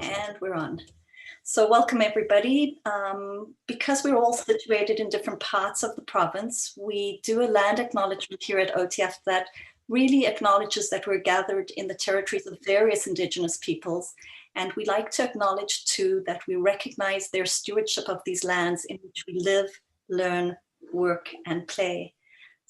Awesome. And we're on. So welcome everybody. Because we're all situated in different parts of the province, we do a land acknowledgement here at OTF that really acknowledges that we're gathered in the territories of various Indigenous peoples. And we like to acknowledge too that we recognize their stewardship of these lands in which we live, learn, work, and play.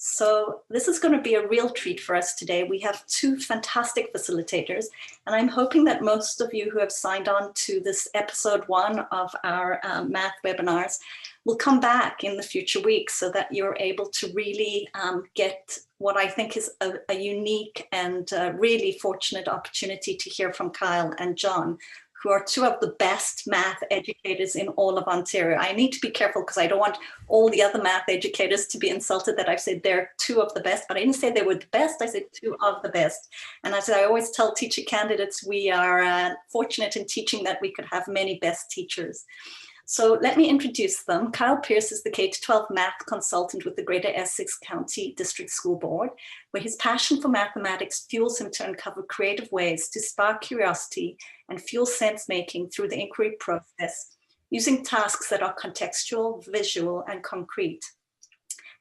So this is going to be a real treat for us today. We have two fantastic facilitators, and I'm hoping that most of you who have signed on to this episode 1 of our math webinars will come back in the future weeks so that you're able to really get what I think is a unique and really fortunate opportunity to hear from Kyle and John, who are two of the best math educators in all of Ontario. I need to be careful because I don't want all the other math educators to be insulted that I've said they're two of the best, but I didn't say they were the best, I said two of the best. And as I always tell teacher candidates, we are fortunate in teaching that we could have many best teachers. So let me introduce them. Kyle Pearce is the K-12 math consultant with the Greater Essex County District School Board, where his passion for mathematics fuels him to uncover creative ways to spark curiosity and fuel sense-making through the inquiry process, using tasks that are contextual, visual, and concrete.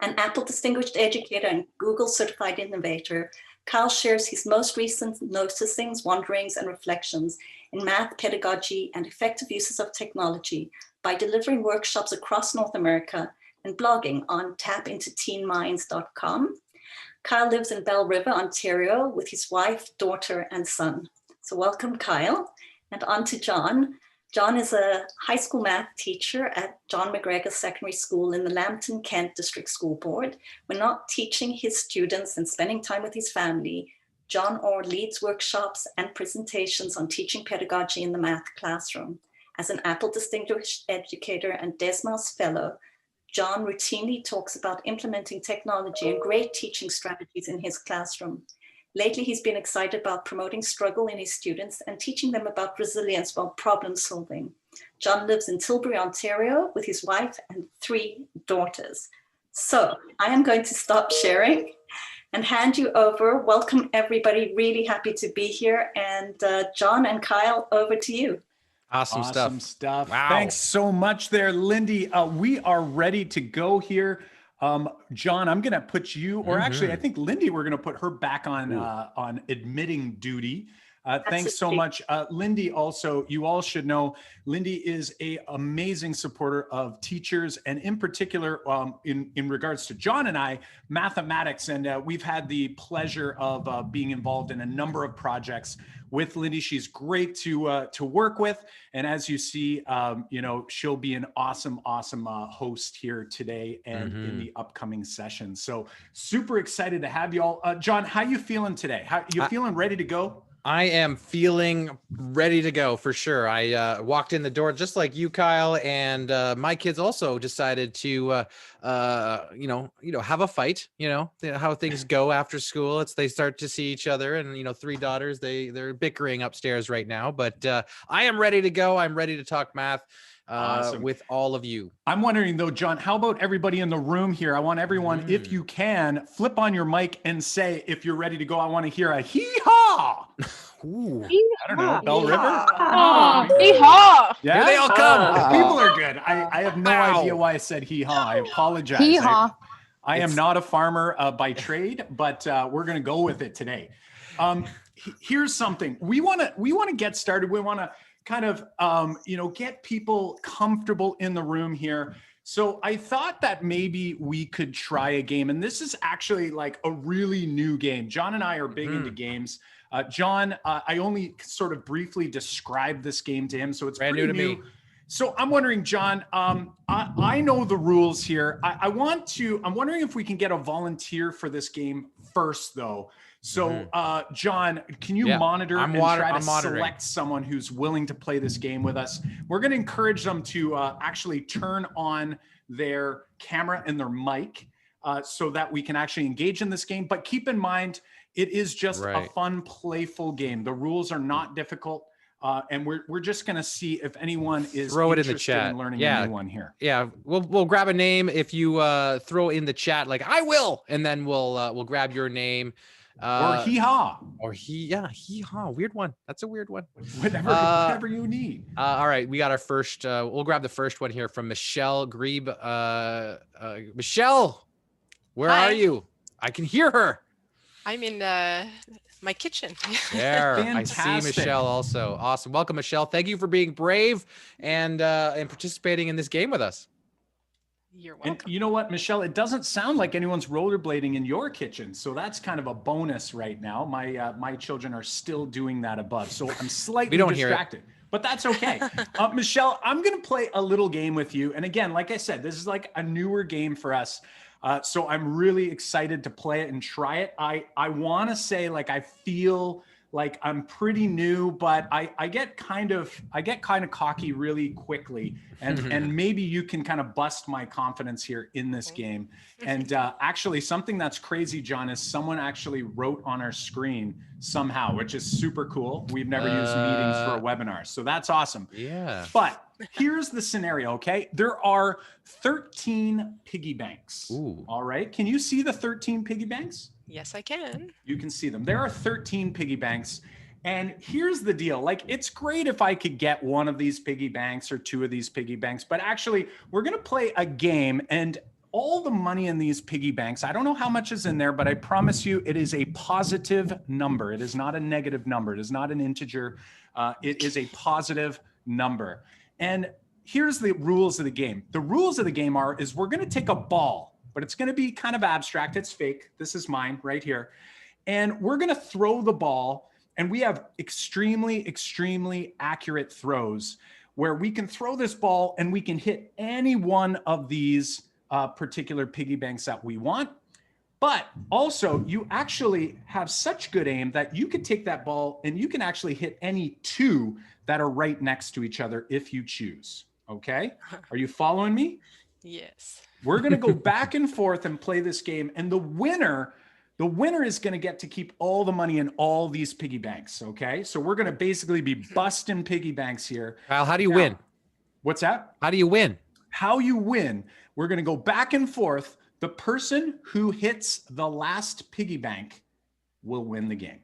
An Apple Distinguished Educator and Google Certified Innovator, Kyle shares his most recent noticings, wanderings, and reflections in math pedagogy and effective uses of technology by delivering workshops across North America and blogging on tapintoteenminds.com. Kyle lives in Bell River, Ontario, with his wife, daughter, and son. So welcome, Kyle. And on to John. John is a high school math teacher at John McGregor Secondary School in the Lambton, Kent District School Board. When not teaching his students and spending time with his family, John Orr leads workshops and presentations on teaching pedagogy in the math classroom. As an Apple Distinguished Educator and Desmos Fellow, John routinely talks about implementing technology and great teaching strategies in his classroom. Lately, he's been excited about promoting struggle in his students and teaching them about resilience while problem solving. John lives in Tilbury, Ontario, with his wife and 3 daughters. So I am going to stop sharing and hand you over. Welcome, everybody. Really happy to be here. And John and Kyle, over to you. Awesome stuff. Wow. Thanks so much there, Lindy. We are ready to go here. John, I'm going to put you, or actually, I think Lindy, we're going to put her back on admitting duty. Thanks so much. Lindy, also, you all should know, Lindy is an amazing supporter of teachers, and in particular, in regards to John and I, mathematics. And we've had the pleasure of being involved in a number of projects with Lindy. She's great to work with. And as you see, she'll be an awesome host here today and in the upcoming session. So super excited to have you all. John, how you feeling today? How you feeling ready to go? I am feeling ready to go for sure. I walked in the door just like you, Kyle, and my kids also decided to, have a fight. You know how things go after school. They start to see each other, and 3 daughters. They're bickering upstairs right now. But I am ready to go. I'm ready to talk math. Awesome. With all of you. I'm wondering though, John, how about everybody in the room here? I want everyone, if you can, flip on your mic and say, if you're ready to go, I want to hear a hee-haw. Ooh. I don't know, Bell River? Hee-haw. Yeah, here they all come. People are good. I have no idea why I said hee-haw. I apologize. Hee-haw. I am not a farmer by trade, but we're going to go with it today. Here's something. We want to get started. We want to kind of, get people comfortable in the room here. So I thought that maybe we could try a game. And this is actually like a really new game. John and I are big into games. John, I only sort of briefly described this game to him. So it's brand new to me. So I'm wondering, John, I know the rules here. I'm wondering if we can get a volunteer for this game first, though. So, John, can you monitor and try to select someone who's willing to play this game with us? We're going to encourage them to actually turn on their camera and their mic so that we can actually engage in this game. But keep in mind, it is just a fun, playful game. The rules are not difficult. And we're just going to see if anyone is throw it in the interested chat. in learning a new one here. Yeah, we'll grab a name if you throw in the chat like I will, and then we'll grab your name. Or hee-haw. Or hee-haw. Weird one. That's a weird one. Whatever you need. All right, we got our first. We'll grab the first one here from Michelle Grebe. Michelle, where Hi. are you? I can hear her. I'm in my kitchen. There, I see Fantastic. Michelle also. Awesome. Welcome, Michelle. Thank you for being brave and participating in this game with us. You're welcome. And you know what, Michelle, it doesn't sound like anyone's rollerblading in your kitchen. So that's kind of a bonus right now. My children are still doing that above. So I'm slightly distracted, but that's okay. Michelle, I'm going to play a little game with you. And again, like I said, this is like a newer game for us. So I'm really excited to play it and try it. I want to say, like, I feel like I'm pretty new, but I get kind of cocky really quickly, and maybe you can kind of bust my confidence here in this game. And actually, something that's crazy, John, is someone actually wrote on our screen somehow, which is super cool. We've never used meetings for a webinar, so that's awesome. Yeah. But here's the scenario, okay? There are 13 piggy banks. Ooh. All right. Can you see the 13 piggy banks? Yes, I can. You can see them. There are 13 piggy banks. And here's the deal. Like, it's great if I could get one of these piggy banks or two of these piggy banks, but actually we're going to play a game, and all the money in these piggy banks, I don't know how much is in there, but I promise you it is a positive number. It is not a negative number. It is not an integer. It is a positive number. And here's the rules of the game. The rules of the game is we're going to take a ball, but it's going to be kind of abstract. It's fake. This is mine right here. And we're going to throw the ball, and we have extremely, extremely accurate throws where we can throw this ball and we can hit any one of these particular piggy banks that we want. But also, you actually have such good aim that you could take that ball and you can actually hit any two that are right next to each other if you choose. Okay? Are you following me? Yes. We're going to go back and forth and play this game. And the winner is going to get to keep all the money in all these piggy banks. Okay? So we're going to basically be busting piggy banks here. Kyle, how do you win? What's that? How do you win? How you win. We're going to go back and forth. The person who hits the last piggy bank will win the game.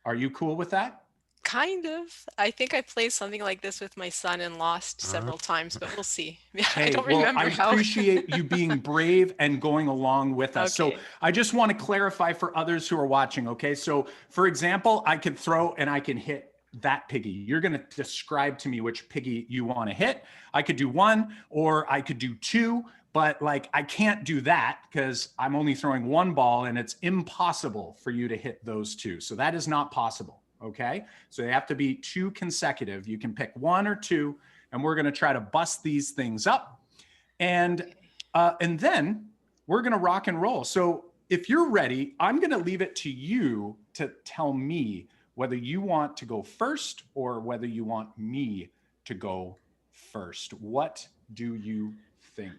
Are you cool with that? Kind of. I think I played something like this with my son and lost several times, but we'll see. Hey, I don't remember how. I appreciate you being brave and going along with us. Okay. So I just want to clarify for others who are watching, okay? So for example, I could throw and I can hit that piggy. You're going to describe to me which piggy you want to hit. I could do one or I could do two, but like I can't do that because I'm only throwing one ball and it's impossible for you to hit those two. So that is not possible. Okay. So they have to be two consecutive. You can pick one or two, and we're going to try to bust these things up. And then we're going to rock and roll. So if you're ready, I'm going to leave it to you to tell me whether you want to go first or whether you want me to go first. What do you think?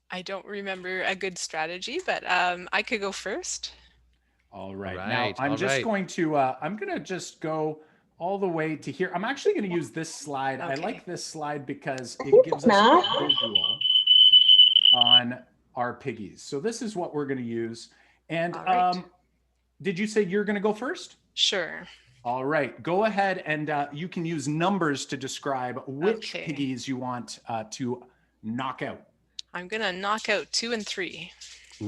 I don't remember a good strategy, but I could go first. All right. Now I'm just going to just go all the way to here. I'm actually going to use this slide. Okay. I like this slide because it gives us a visual on our piggies. So this is what we're going to use. And All right. did you say you're going to go first? Sure. All right. Go ahead, and you can use numbers to describe which Okay. piggies you want to knock out. I'm going to knock out 2 and 3.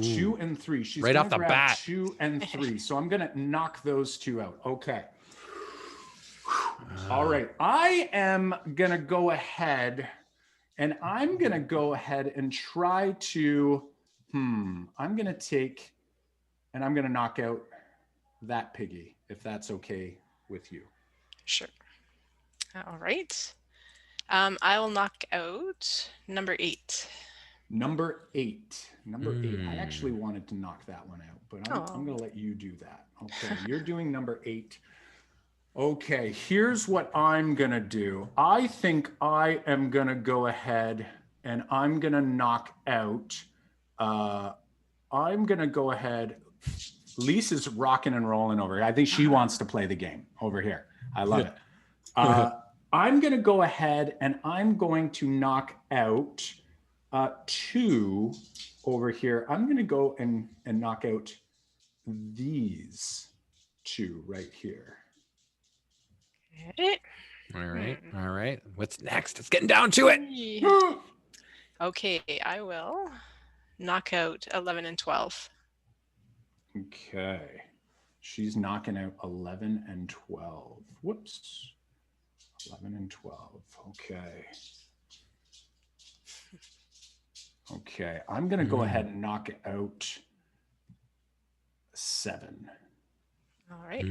2 and 3. She's Right gonna off the grab bat. 2 and 3. So I'm going to knock those two out. Okay. All right. I am going to go ahead and I'm going to go ahead and try to, I'm going to take, and I'm going to knock out that piggy, if that's okay with you. Sure. All right. I will knock out number 8. Number 8. Number 8. I actually wanted to knock that one out, but I'm going to let you do that. Okay. You're doing number 8. Okay. Here's what I'm going to do. I think I am going to go ahead and I'm going to knock out. I'm going to go ahead. Lisa's rocking and rolling over here. I think she wants to play the game over here. I love it. I'm going to go ahead and I'm going to knock out 2 over here. I'm going to go and knock out these two right here. Okay. All right. All right. What's next? It's getting down to it. Okay, I will knock out 11 and 12. Okay. She's knocking out 11 and 12. Whoops. 11 and 12. Okay. Okay. I'm going to go ahead and knock out 7. All right.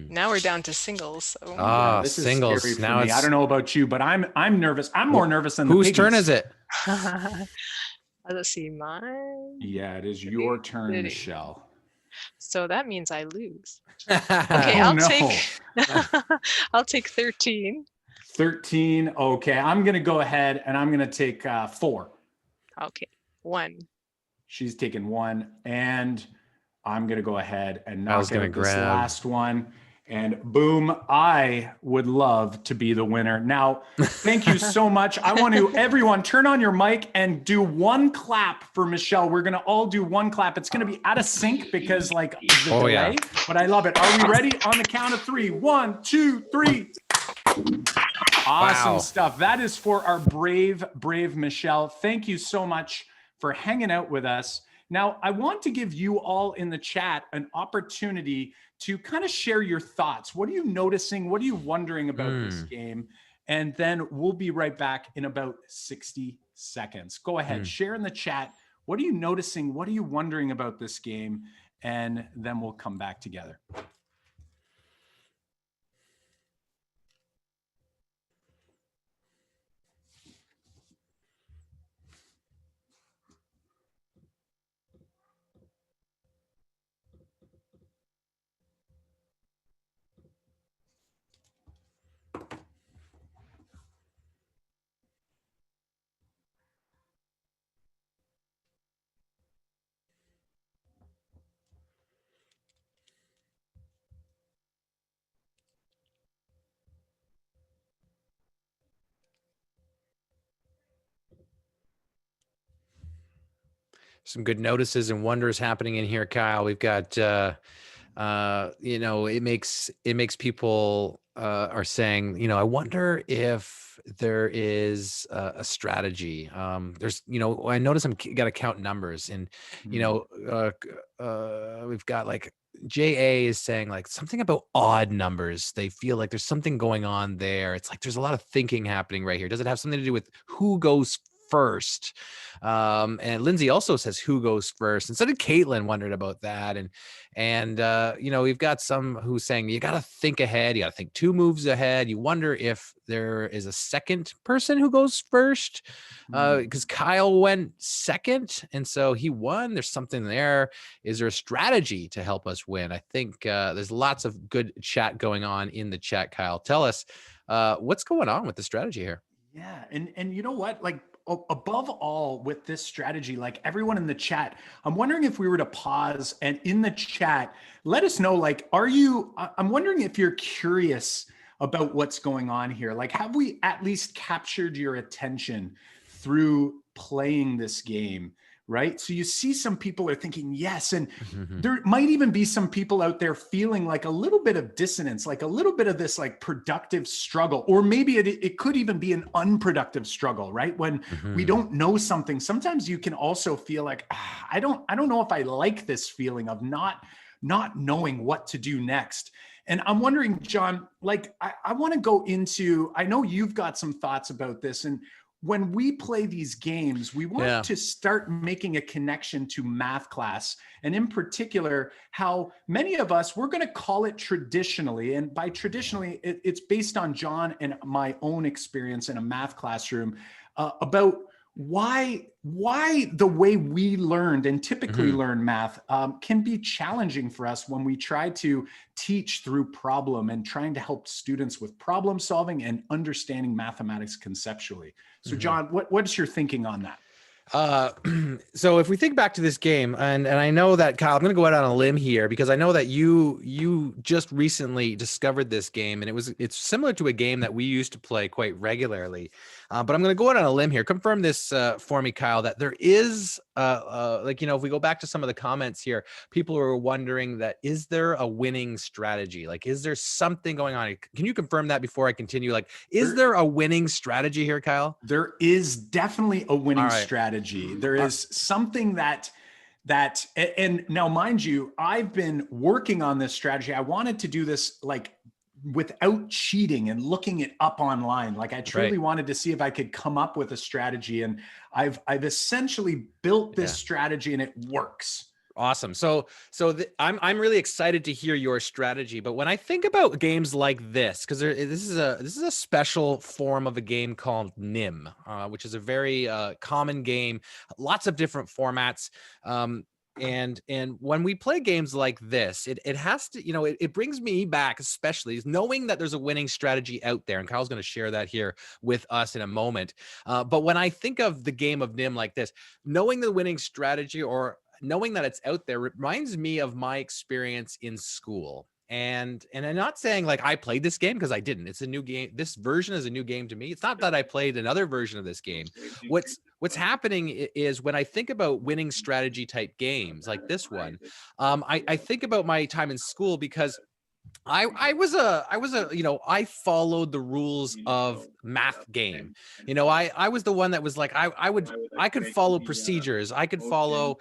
Now we're down to singles. So. Ah, this singles. is scary for Now me. I don't know about you, but I'm nervous. I'm more nervous than the whose piggies. turn is it? Let's see, mine. Yeah, it is your turn, Michelle. So that means I lose. Okay, I'll take 13. 13. Okay, I'm gonna go ahead and I'm gonna take 4. Okay, 1. She's taking 1, and I'm gonna go ahead and knock out this grab last one. And boom, I would love to be the winner. Now, thank you so much. I want to, everyone, turn on your mic and do one clap for Michelle. We're going to all do one clap. It's going to be out of sync because like the delay, yeah. But I love it. Are we ready? On the count of 3. 1, 2, 3. Awesome stuff. That is for our brave Michelle. Thank you so much for hanging out with us. Now, I want to give you all in the chat an opportunity to kind of share your thoughts. What are you noticing? What are you wondering about this game? And then we'll be right back in about 60 seconds. Go ahead, share in the chat. What are you noticing? What are you wondering about this game? And then we'll come back together. Some good notices and wonders happening in here, Kyle. We've got, it makes people are saying, I wonder if there is a strategy. There's, I notice I'm got to count numbers, and we've got like JA is saying like something about odd numbers. They feel like there's something going on there. It's like there's a lot of thinking happening right here. Does it have something to do with who goes first? And Lindsay also says who goes first, and so did Caitlin. Wondered about that, and we've got some who's saying you got to think ahead, you got to think 2 moves ahead. You wonder if there is a second person who goes first, because Kyle went second, and so he won. There's something there. Is there a strategy to help us win? I think there's lots of good chat going on in the chat. Kyle, tell us what's going on with the strategy here. Yeah, and you know what, like above all with this strategy, like everyone in the chat, I'm wondering if we were to pause and in the chat, let us know, like, I'm wondering if you're curious about what's going on here. Like, have we at least captured your attention through playing this game? Right. So you see some people are thinking yes. And there might even be some people out there feeling like a little bit of dissonance, like a little bit of this like productive struggle, or maybe it could even be an unproductive struggle, right? When we don't know something, sometimes you can also feel like, I don't know if I like this feeling of not knowing what to do next. And I'm wondering, John, like, I want to go into, I know you've got some thoughts about this, and when we play these games, we want to start making a connection to math class. And in particular, how many of us, we're going to call it traditionally. And by traditionally, it's based on John and my own experience in a math classroom about why the way we learned and typically learn math can be challenging for us when we try to teach through problem and trying to help students with problem solving and understanding mathematics conceptually. So John, what's your thinking on that? Uh, so if we think back to this game, and I know that Kyle, I'm going to go out on a limb here because I know that you just recently discovered this game, and it's similar to a game that we used to play quite regularly. But I'm going to go out on a limb here. Confirm this for me, Kyle, that there is like, if we go back to some of the comments here, people are wondering that is there a winning strategy? Like, is there something going on? Can you confirm that before I continue? Like, is there a winning strategy here, Kyle? There is definitely a winning right. strategy. There is something that, and now mind you, I've been working on this strategy. I wanted to do this like without cheating and looking it up online. Like I truly wanted to see if I could come up with a strategy, and I've essentially built this strategy and it works. Awesome. So I'm really excited to hear your strategy. But when I think about games like this, because this is a special form of a game called NIM, which is a very common game, lots of different formats. And when we play games like this, it has to, it brings me back, especially knowing that there's a winning strategy out there. And Kyle's going to share that here with us in a moment. But when I think of the game of NIM like this, knowing the winning strategy or knowing that it's out there reminds me of my experience in school. And I'm not saying like I played this game, because I didn't. It's a new game. This version is a new game to me. It's not that I played another version of this game. What's happening is when I think about winning strategy type games like this one, I think about my time in school, because I followed the rules of math game. I was the one that was like, I could follow procedures. I could follow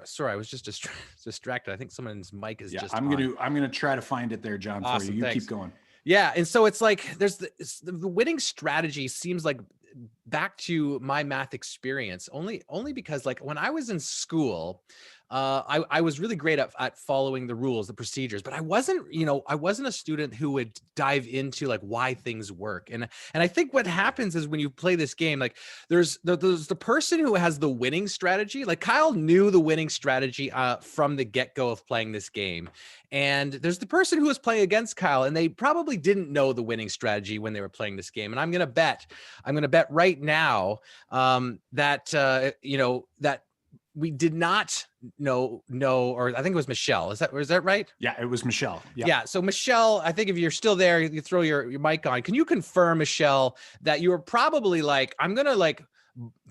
sorry, I was just distracted. I think someone's mic is just I'm gonna try to find it there, John, awesome, for you. thanks. Keep going. Yeah, and so it's like there's the winning strategy seems like back to my math experience only because like when I was in school, I was really great at following the rules, the procedures, but I wasn't a student who would dive into like why things work. And I think what happens is when you play this game, like there's the person who has the winning strategy. Like Kyle knew the winning strategy from the get-go of playing this game. And there's the person who was playing against Kyle, and they probably didn't know the winning strategy when they were playing this game. And I'm going to bet right now that that we did not know, or I think it was Michelle. Was that right? Yeah, it was Michelle. Yep. Yeah. So Michelle, I think if you're still there, you throw your mic on. Can you confirm, Michelle, that you were probably like, I'm going to like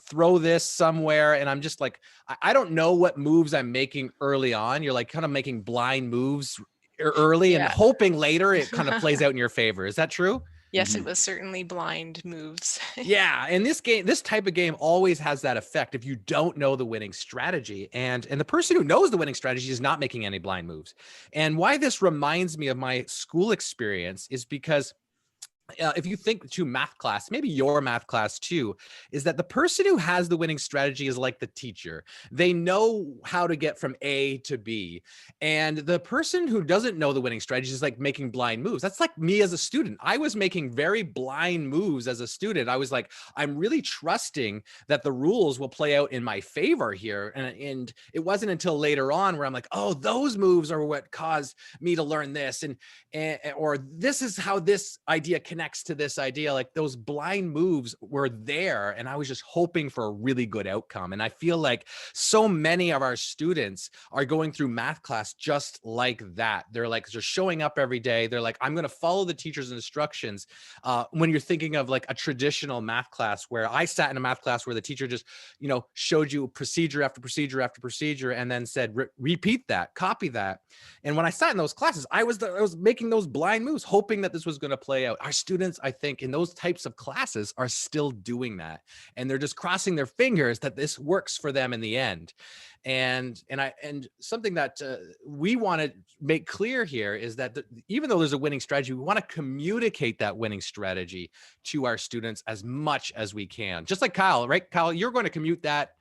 throw this somewhere, and I'm just like, I don't know what moves I'm making early on. You're like kind of making blind moves early and hoping later it kind of plays out in your favor. Is that true? Yes, it was certainly blind moves. Yeah, and this type of game always has that effect if you don't know the winning strategy. And the person who knows the winning strategy is not making any blind moves. And why this reminds me of my school experience is because if you think to math class, maybe your math class too, is that the person who has the winning strategy is like the teacher. They know how to get from A to B. And the person who doesn't know the winning strategy is like making blind moves. That's like me as a student. I was making very blind moves as a student. I was like, I'm really trusting that the rules will play out in my favor here. And it wasn't until later on where I'm like, oh, those moves are what caused me to learn this. Or this is how this idea connects to this idea. Like those blind moves were there, and I was just hoping for a really good outcome. And I feel like so many of our students are going through math class just like that. They're showing up every day. They're like, I'm going to follow the teacher's instructions. When you're thinking of like a traditional math class, where I sat in a math class where the teacher just, showed you procedure after procedure after procedure, and then said, repeat that, copy that. And when I sat in those classes, I was making those blind moves, hoping that this was going to play out. Our students, I think, in those types of classes are still doing that. And they're just crossing their fingers that this works for them in the end. And something that we want to make clear here is that even though there's a winning strategy, we want to communicate that winning strategy to our students as much as we can. Just like Kyle, right? Kyle, you're going to commute that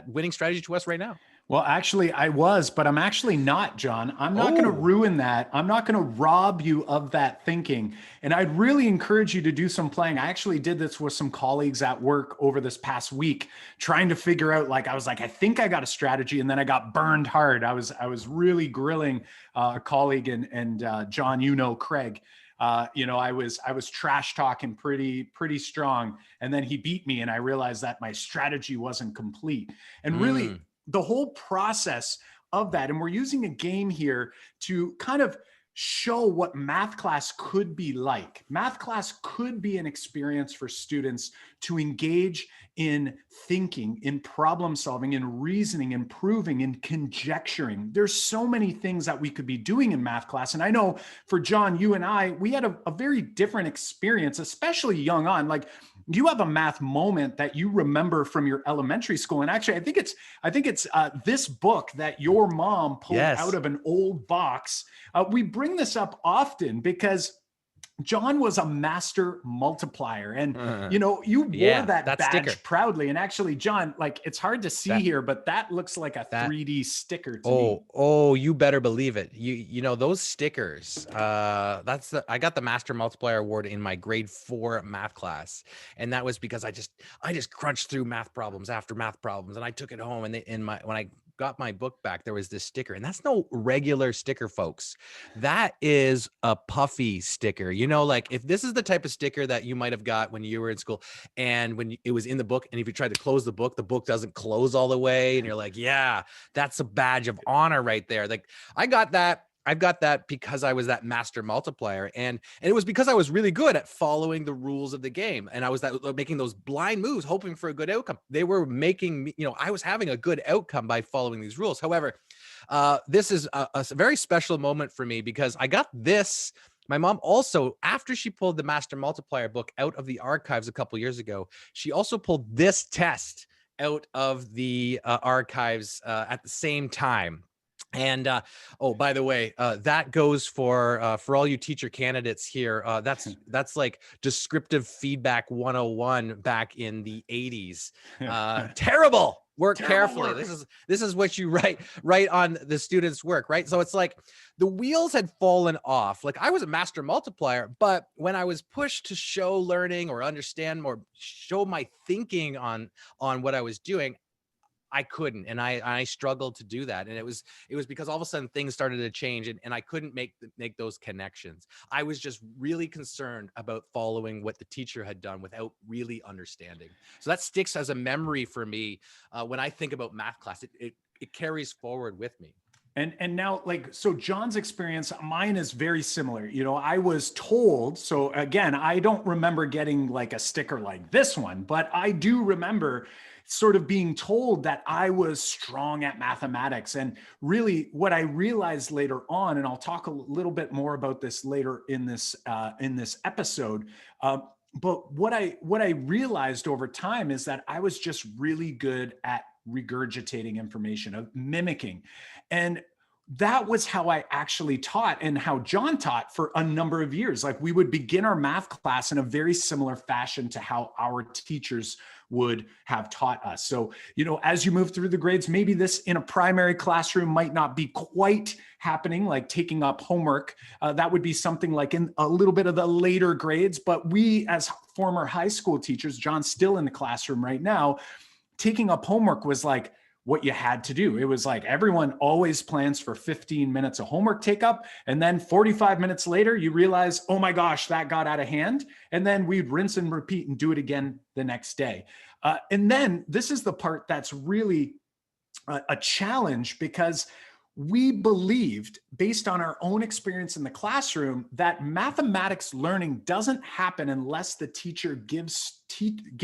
winning strategy to us right now. Well, actually I was, but I'm actually not, John. I'm not going to ruin that. I'm not going to rob you of that thinking. And I'd really encourage you to do some playing. I actually did this with some colleagues at work over this past week, trying to figure out, I was like, I think I got a strategy. And then I got burned hard. I was really grilling a colleague and John, Craig. I was trash talking pretty strong, and then he beat me, and I realized that my strategy wasn't complete. And really, the whole process of that, and we're using a game here to kind of show what math class could be like. Math class could be an experience for students to engage in thinking, in problem solving, in reasoning, in proving, in conjecturing. There's so many things that we could be doing in math class. And I know for John, you and I, we had a very different experience, especially young on. Like, you have a math moment that you remember from your elementary school. And actually, I think it's this book that your mom pulled out of an old box. We bring this up often because John was a master multiplier, and you wore that badge sticker proudly. And actually, John, like, it's hard to see here, but that looks like a 3D sticker to me. Oh, you better believe it. You know those stickers. I got the master multiplier award in my grade 4 math class, and that was because I just crunched through math problems after math problems, and I took it home. And when I got my book back, there was this sticker, and that's no regular sticker, folks. That is a puffy sticker. Like, if this is the type of sticker that you might have got when you were in school, and when it was in the book, and if you tried to close the book doesn't close all the way, and you're like, yeah, that's a badge of honor right there. Like, I've got that because I was that master multiplier, and it was because I was really good at following the rules of the game, and I was making those blind moves, hoping for a good outcome. They were making me, I was having a good outcome by following these rules. However, this is a very special moment for me because I got this. My mom also, after she pulled the master multiplier book out of the archives a couple years ago, she also pulled this test out of the archives at the same time. And by the way, that goes for all you teacher candidates here. That's like descriptive feedback 101 back in the 80s. Terrible. Work carefully. This is what you write on the students' work, right? So it's like the wheels had fallen off. Like, I was a master multiplier, but when I was pushed to show learning or understand more, show my thinking on what I was doing, I couldn't, and I struggled to do that. And it was because all of a sudden things started to change, and I couldn't make those connections. I was just really concerned about following what the teacher had done without really understanding. So that sticks as a memory for me when I think about math class. It carries forward with me. And now, like, so John's experience, mine is very similar. I was told, so again, I don't remember getting like a sticker like this one, but I do remember sort of being told that I was strong at mathematics. And really what I realized later on, and I'll talk a little bit more about this later in this episode, but what I realized over time is that I was just really good at regurgitating information, of mimicking. And that was how I actually taught, and how John taught for a number of years. Like, we would begin our math class in a very similar fashion to how our teachers would have taught us. So, as you move through the grades, maybe this in a primary classroom might not be quite happening, like taking up homework. That would be something like in a little bit of the later grades. But we, as former high school teachers, John's still in the classroom right now, taking up homework was like what you had to do. It was like everyone always plans for 15 minutes of homework take up. And then 45 minutes later, you realize, oh my gosh, that got out of hand. And then we'd rinse and repeat and do it again the next day. And then this is the part that's really a challenge, because we believed, based on our own experience in the classroom, that mathematics learning doesn't happen unless the teacher gives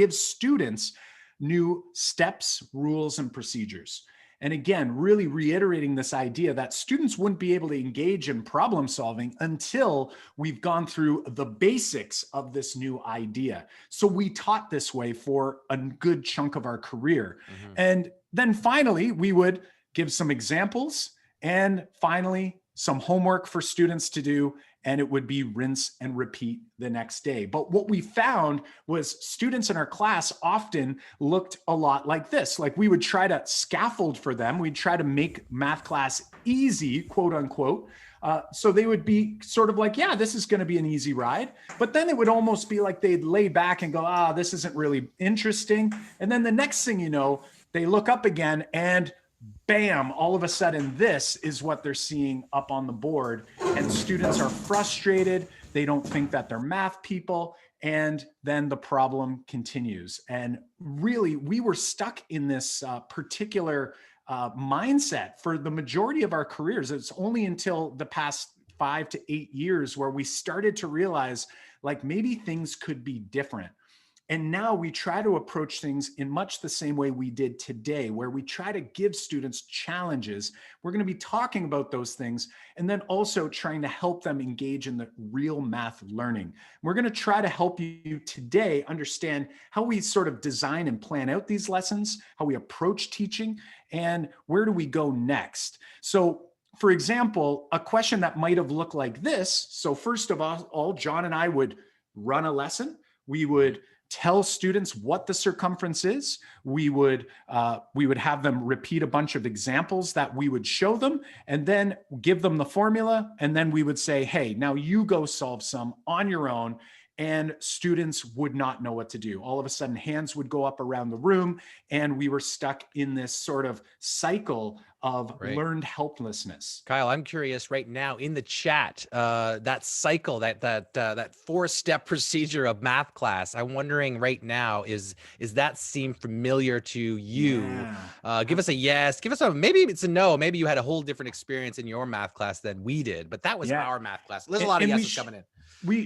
students new steps, rules, and procedures. And again, really reiterating this idea that students wouldn't be able to engage in problem solving until we've gone through the basics of this new idea. So we taught this way for a good chunk of our career. Mm-hmm. And then finally, we would give some examples, and finally, some homework for students to do, and it would be rinse and repeat the next day. But what we found was students in our class often looked a lot like this. Like, we would try to scaffold for them. We'd try to make math class easy, quote unquote. So they would be sort of like, yeah, this is going to be an easy ride. But then it would almost be like they'd lay back and go, this isn't really interesting. And then the next thing you know, they look up again, and bam, all of a sudden this is what they're seeing up on the board, and students are frustrated. They don't think that they're math people, and then the problem continues. And really, we were stuck in this particular mindset for the majority of our careers. It's only until the past 5 to 8 years where we started to realize like maybe things could be different. And now we try to approach things in much the same way we did today, where we try to give students challenges. We're going to be talking about those things and then also trying to help them engage in the real math learning. We're going to try to help you today understand how we sort of design and plan out these lessons, how we approach teaching, and where do we go next. So for example, a question that might have looked like this. So first of all, John and I would run a lesson. We would tell students what the circumference is. We would have them repeat a bunch of examples that we would show them and then give them the formula. And then we would say, hey, now you go solve some on your own. And students would not know what to do. All of a sudden, hands would go up around the room, and we were stuck in this sort of cycle of learned helplessness. Kyle, I'm curious right now in the chat, that cycle, that 4-step procedure of math class. I'm wondering right now, is that seem familiar to you? Yeah. Give us a yes. Give us a, maybe it's a no. Maybe you had a whole different experience in your math class than we did, but that was our math class. There's a lot of yeses coming in.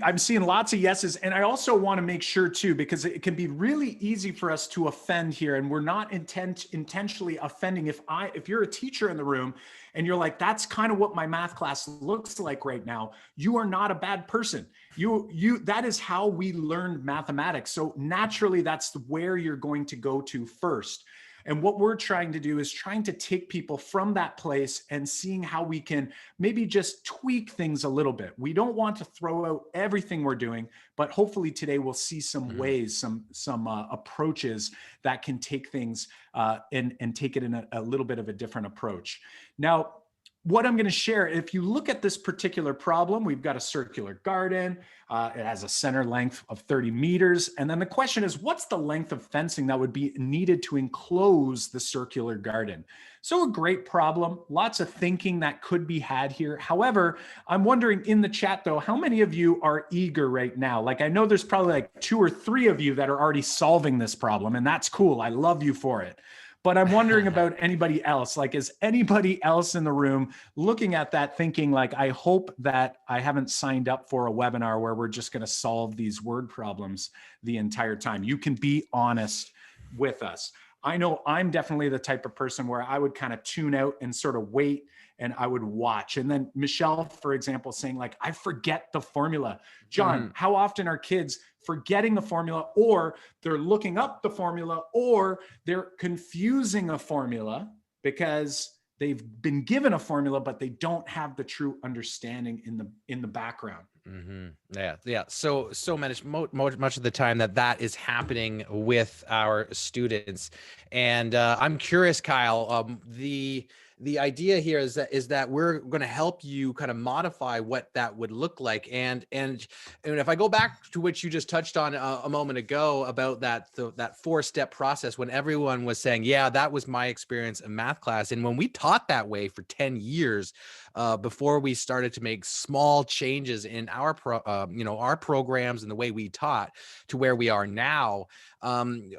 I'm seeing lots of yeses. And I also want to make sure too, because it can be really easy for us to offend here. And we're not intentionally offending. If you're a teacher in the room and you're like, that's kind of what my math class looks like right now, you are not a bad person. That is how we learned mathematics. So naturally, that's where you're going to go to first. And what we're trying to do is trying to take people from that place and seeing how we can maybe just tweak things a little bit. We don't want to throw out everything we're doing, but hopefully today we'll see some ways, some approaches that can take things and take it in a little bit of a different approach. Now, what I'm going to share, if you look at this particular problem, we've got a circular garden. It has a center length of 30 meters. And then the question is, what's the length of fencing that would be needed to enclose the circular garden? So a great problem, lots of thinking that could be had here. However, I'm wondering in the chat though, how many of you are eager right now? Like I know there's probably like 2 or 3 of you that are already solving this problem, and that's cool. I love you for it. But I'm wondering about anybody else. Like, is anybody else in the room looking at that thinking like, I hope that I haven't signed up for a webinar where we're just going to solve these word problems the entire time? You can be honest with us. I know I'm definitely the type of person where I would kind of tune out and sort of wait and I would watch. And then Michelle, for example, saying like, I forget the formula. John, how often are kids forgetting the formula, or they're looking up the formula, or they're confusing a formula because they've been given a formula, but they don't have the true understanding in the background? Yeah. So much of the time that is happening with our students. And I'm curious, Kyle, the idea here is that we're going to help you kind of modify what that would look like. And if I go back to what you just touched on a moment ago about that 4-step process, when everyone was saying, yeah, that was my experience in math class. And when we taught that way for 10 years, before we started to make small changes in our programs and the way we taught to where we are now, I'm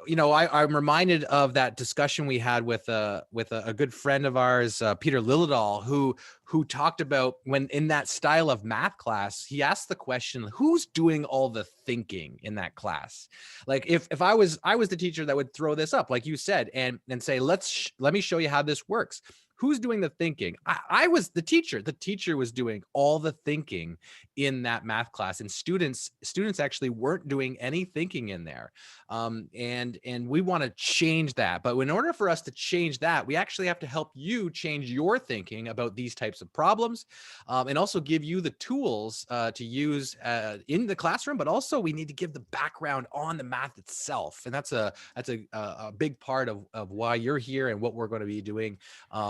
reminded of that discussion we had with a good friend of ours, Peter Lillidahl, who talked about when in that style of math class, he asked the question, who's doing all the thinking in that class? Like if I was the teacher that would throw this up, like you said, and say, let me show you how this works. Who's doing the thinking? I was the teacher. The teacher was doing all the thinking in that math class, and students actually weren't doing any thinking in there. And we want to change that. But in order for us to change that, we actually have to help you change your thinking about these types of problems, and also give you the tools to use in the classroom. But also, we need to give the background on the math itself, and that's a big part of why you're here and what we're going to be doing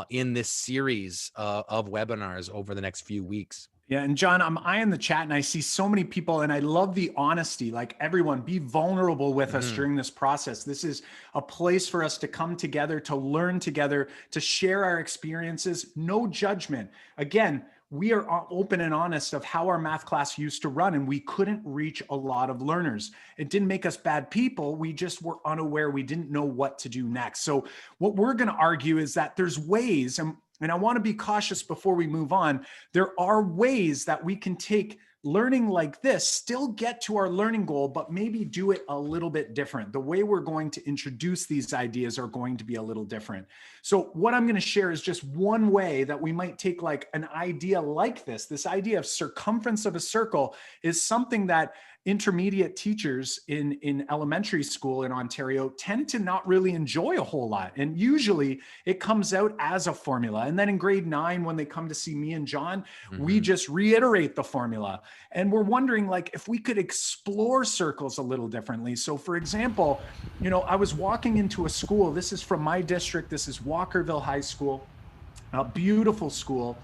in this series of webinars over the next few weeks. Yeah, and John, I'm eyeing the chat and I see so many people, and I love the honesty. Like, everyone, be vulnerable with us during this process. This is a place for us to come together, to learn together, to share our experiences, no judgment. Again, we are open and honest of how our math class used to run, and we couldn't reach a lot of learners. It didn't make us bad people. We just were unaware. We didn't know what to do next. So what we're going to argue is that there's ways, and I want to be cautious before we move on. There are ways that we can take learning like this, still get to our learning goal, but maybe do it a little bit different. The way we're going to introduce these ideas are going to be a little different. So what I'm going to share is just one way that we might take like an idea like this idea of circumference of a circle is something that intermediate teachers in elementary school in Ontario tend to not really enjoy a whole lot. And usually it comes out as a formula. And then in grade 9, when they come to see me and John, we just reiterate the formula. And we're wondering, like, if we could explore circles a little differently. So for example, you know, I was walking into a school. This is from my district. This is Walkerville High School, a beautiful school.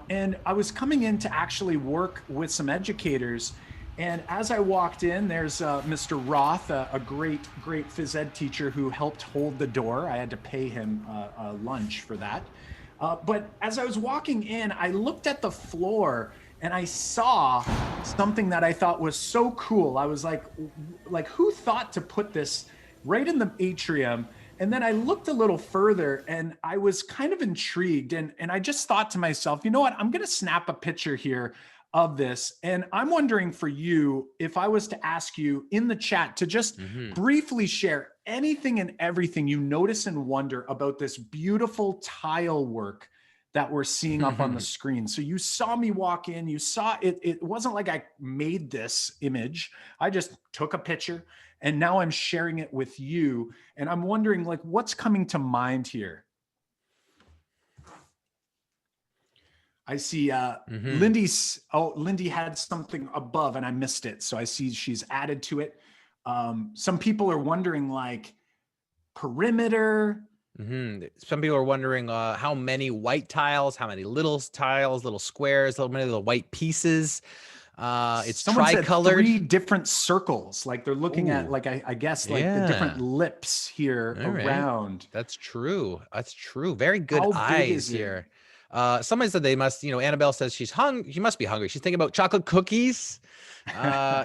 And I was coming in to actually work with some educators. And as I walked in, there's Mr. Roth, a great phys ed teacher who helped hold the door. I had to pay him lunch for that. But as I was walking in, I looked at the floor and I saw something that I thought was so cool. I was like, who thought to put this right in the atrium? And then I looked a little further and I was kind of intrigued. And I just thought to myself, you know what, I'm going to snap a picture here of this. And I'm wondering for you, if I was to ask you in the chat to just briefly share anything and everything you notice and wonder about this beautiful tile work that we're seeing up on the screen. So you saw me walk in, you saw it. It wasn't like I made this image. I just took a picture and now I'm sharing it with you. And I'm wondering, like, what's coming to mind here? I see Lindy had something above and I missed it. So I see she's added to it. Some people are wondering, like, perimeter. Some people are wondering how many white tiles, how many little tiles, little squares, how many little white pieces. It's Someone tricolored. said 3 different circles. Like, they're looking at, like, I guess, like the different lips here around. That's true. That's true. Very good How big eyes is it? here. Somebody said they must, you know, Annabelle says she must be hungry. She's thinking about chocolate cookies.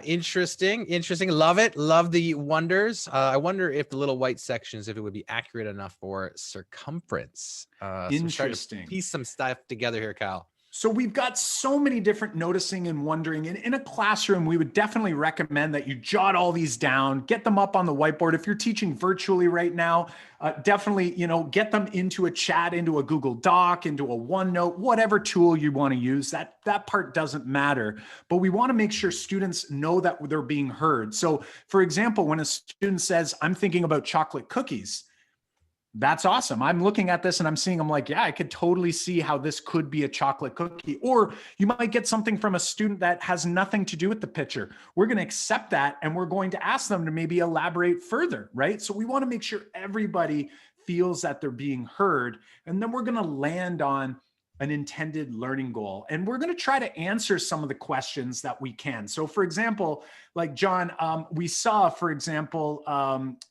Interesting. Love it. Love the wonders. I wonder if the little white sections, if it would be accurate enough for circumference. Interesting. So piece some stuff together here, Kyle. So we've got so many different noticing and wondering. In a classroom, we would definitely recommend that you jot all these down, get them up on the whiteboard. If you're teaching virtually right now, definitely, you know, get them into a chat, into a Google Doc, into a OneNote, whatever tool you want to use. That part doesn't matter, but we want to make sure students know that they're being heard. So for example, when a student says, I'm thinking about chocolate cookies, that's awesome. I'm looking at this and I'm seeing, I'm like, yeah, I could totally see how this could be a chocolate cookie. Or you might get something from a student that has nothing to do with the picture. We're going to accept that and we're going to ask them to maybe elaborate further, right? So we want to make sure everybody feels that they're being heard. And then we're going to land on an intended learning goal. And we're going to try to answer some of the questions that we can. So for example, like John, we saw, for example,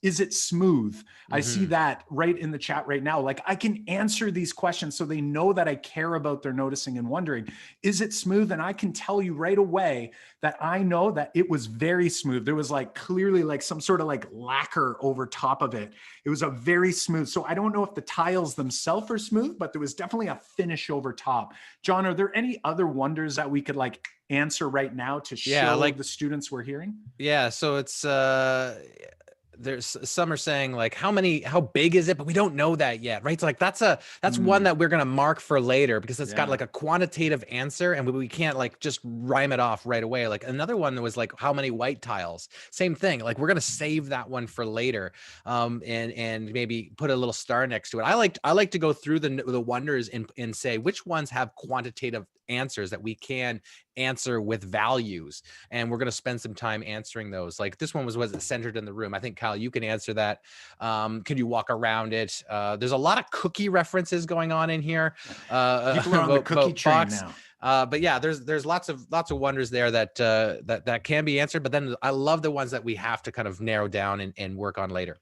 is it smooth? I see that right in the chat right now. Like, I can answer these questions so they know that I care about their noticing and wondering. Is it smooth? And I can tell you right away that I know that it was very smooth. There was like clearly like some sort of like lacquer over top of it. It was a very smooth. So I don't know if the tiles themselves are smooth, but there was definitely a finish over top. John, are there any other wonders that we could like answer right now to show like the students we're hearing? Yeah, so it's there's some are saying like how big is it, but we don't know that yet, right? So like that's one that we're gonna mark for later because it's got like a quantitative answer and we can't like just rhyme it off right away. Like another one that was like how many white tiles, same thing. Like we're gonna save that one for later, and maybe put a little star next to it. I like to go through the wonders and say which ones have quantitative answers that we can answer with values, and we're going to spend some time answering those. Like this one was it centered in the room? I think Kyle, you can answer that. Could you walk around it? There's a lot of cookie references going on in here. People are on the cookie train now. But yeah, there's lots of wonders there that that can be answered. But then I love the ones that we have to kind of narrow down and work on later.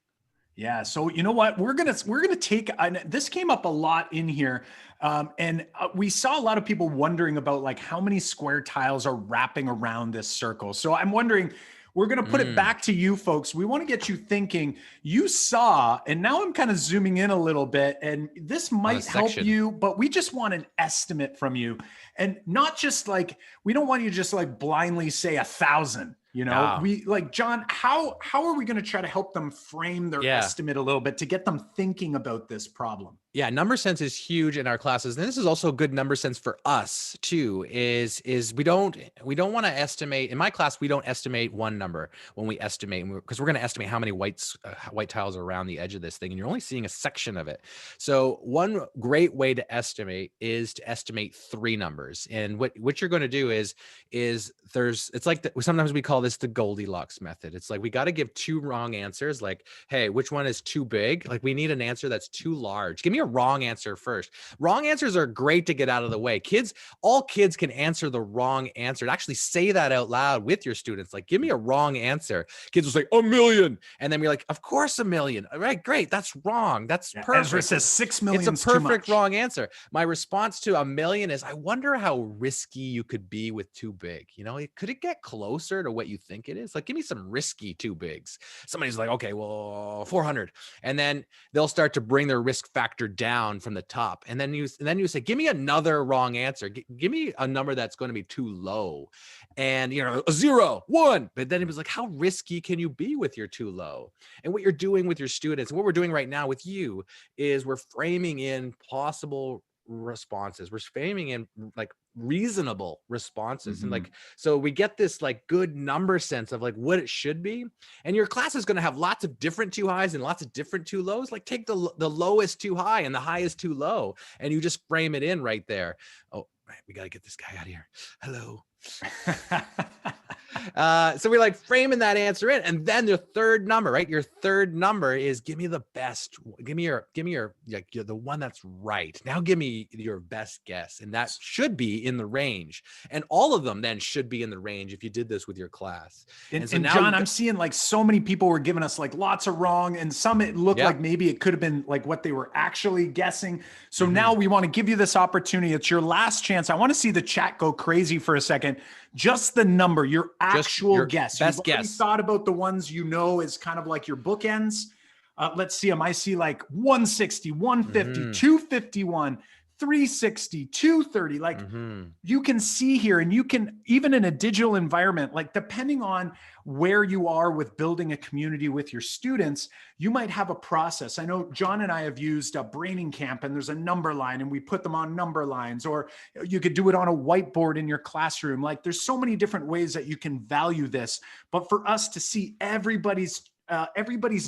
Yeah. So you know what, we're gonna take. And this came up a lot in here, and we saw a lot of people wondering about like how many square tiles are wrapping around this circle. So I'm wondering. We're going to put it back to you folks. We want to get you thinking. You saw, and now I'm kind of zooming in a little bit, and this might help you, but we just want an estimate from you. And not just like, we don't want you to just like blindly say 1,000, you know, we like, John, how are we going to try to help them frame their estimate a little bit to get them thinking about this problem? Yeah, number sense is huge in our classes. And this is also good number sense for us too, is we don't want to estimate. In my class, we don't estimate one number when we estimate, because we're going to estimate how many white tiles are around the edge of this thing. And you're only seeing a section of it. So one great way to estimate is to estimate 3 numbers. And what you're going to do is it's like, sometimes we call this the Goldilocks method. It's like, we got to give 2 wrong answers. Like, hey, which one is too big? Like, we need an answer that's too large. Give me a wrong answer first. Wrong answers are great to get out of the way. All kids can answer the wrong answer. And actually say that out loud with your students. Like, give me a wrong answer. Kids will say 1,000,000. And then we're like, of course 1,000,000. All right, great. That's wrong. That's perfect. Ezra says 6 million. It's a perfect wrong answer. My response to 1,000,000 is, I wonder how risky you could be with too big. You know, could it get closer to what you think it is? Like, give me some risky too bigs. Somebody's like, okay, well, 400. And then they'll start to bring their risk factor down from the top. And then you say, give me another wrong answer. Give me a number that's going to be too low. And, you know, a 0, 1. But then it was like, how risky can you be with your too low? And what you're doing with your students, and what we're doing right now with you, is we're framing in possible responses. We're framing in like reasonable responses. And like, so we get this like good number sense of like what it should be. And your class is going to have lots of different too highs and lots of different too lows. Like, take the lowest too high and the highest too low, and you just frame it in right there. Oh, right, we got to get this guy out of here. Hello. So we're like framing that answer in, and then your third number, right? Your third number is, give me the best. Give me your like, the one that's right. Now give me your best guess, and that should be in the range. And all of them then should be in the range if you did this with your class. And, so and now John, I'm seeing like so many people were giving us like lots of wrong, and some it looked like maybe it could have been like what they were actually guessing. So now we want to give you this opportunity. It's your last chance. I want to see the chat go crazy for a second. Just the number, your actual guess. Best You've guess. thought about the ones you know is kind of like your bookends. Let's see them. I see like 160, 150, 251, 360, 230. Like you can see here, and you can, even in a digital environment, like depending on where you are with building a community with your students, you might have a process. I know John and I have used a Braining Camp, and there's a number line, and we put them on number lines, or you could do it on a whiteboard in your classroom. Like, there's so many different ways that you can value this. But for us to see everybody's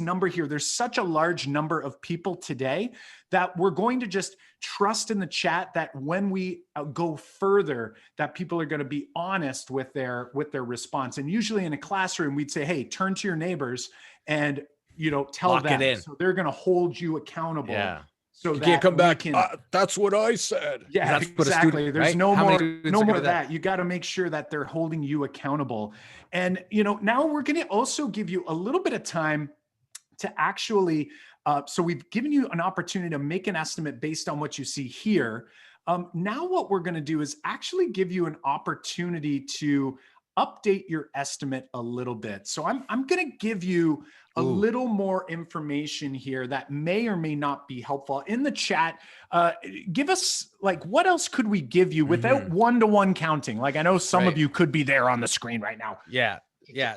number here, there's such a large number of people today that we're going to just trust in the chat that when we go further, that people are going to be honest with their response. And usually in a classroom, we'd say, hey, turn to your neighbors and, you know, tell Lock them. it in. So they're going to hold you accountable. Yeah. So you can't come back. That's what I said. Yeah, that's what exactly. There's right? no How more, many no more of that. You got to make sure that they're holding you accountable. And, you know, now we're going to also give you a little bit of time to actually, so we've given you an opportunity to make an estimate based on what you see here. Now what we're going to do is actually give you an opportunity to update your estimate a little bit. So I'm going to give you a little more information here that may or may not be helpful. In the chat, give us, like, what else could we give you without one-to-one counting? Like, I know some of you could be there on the screen right now. Yeah.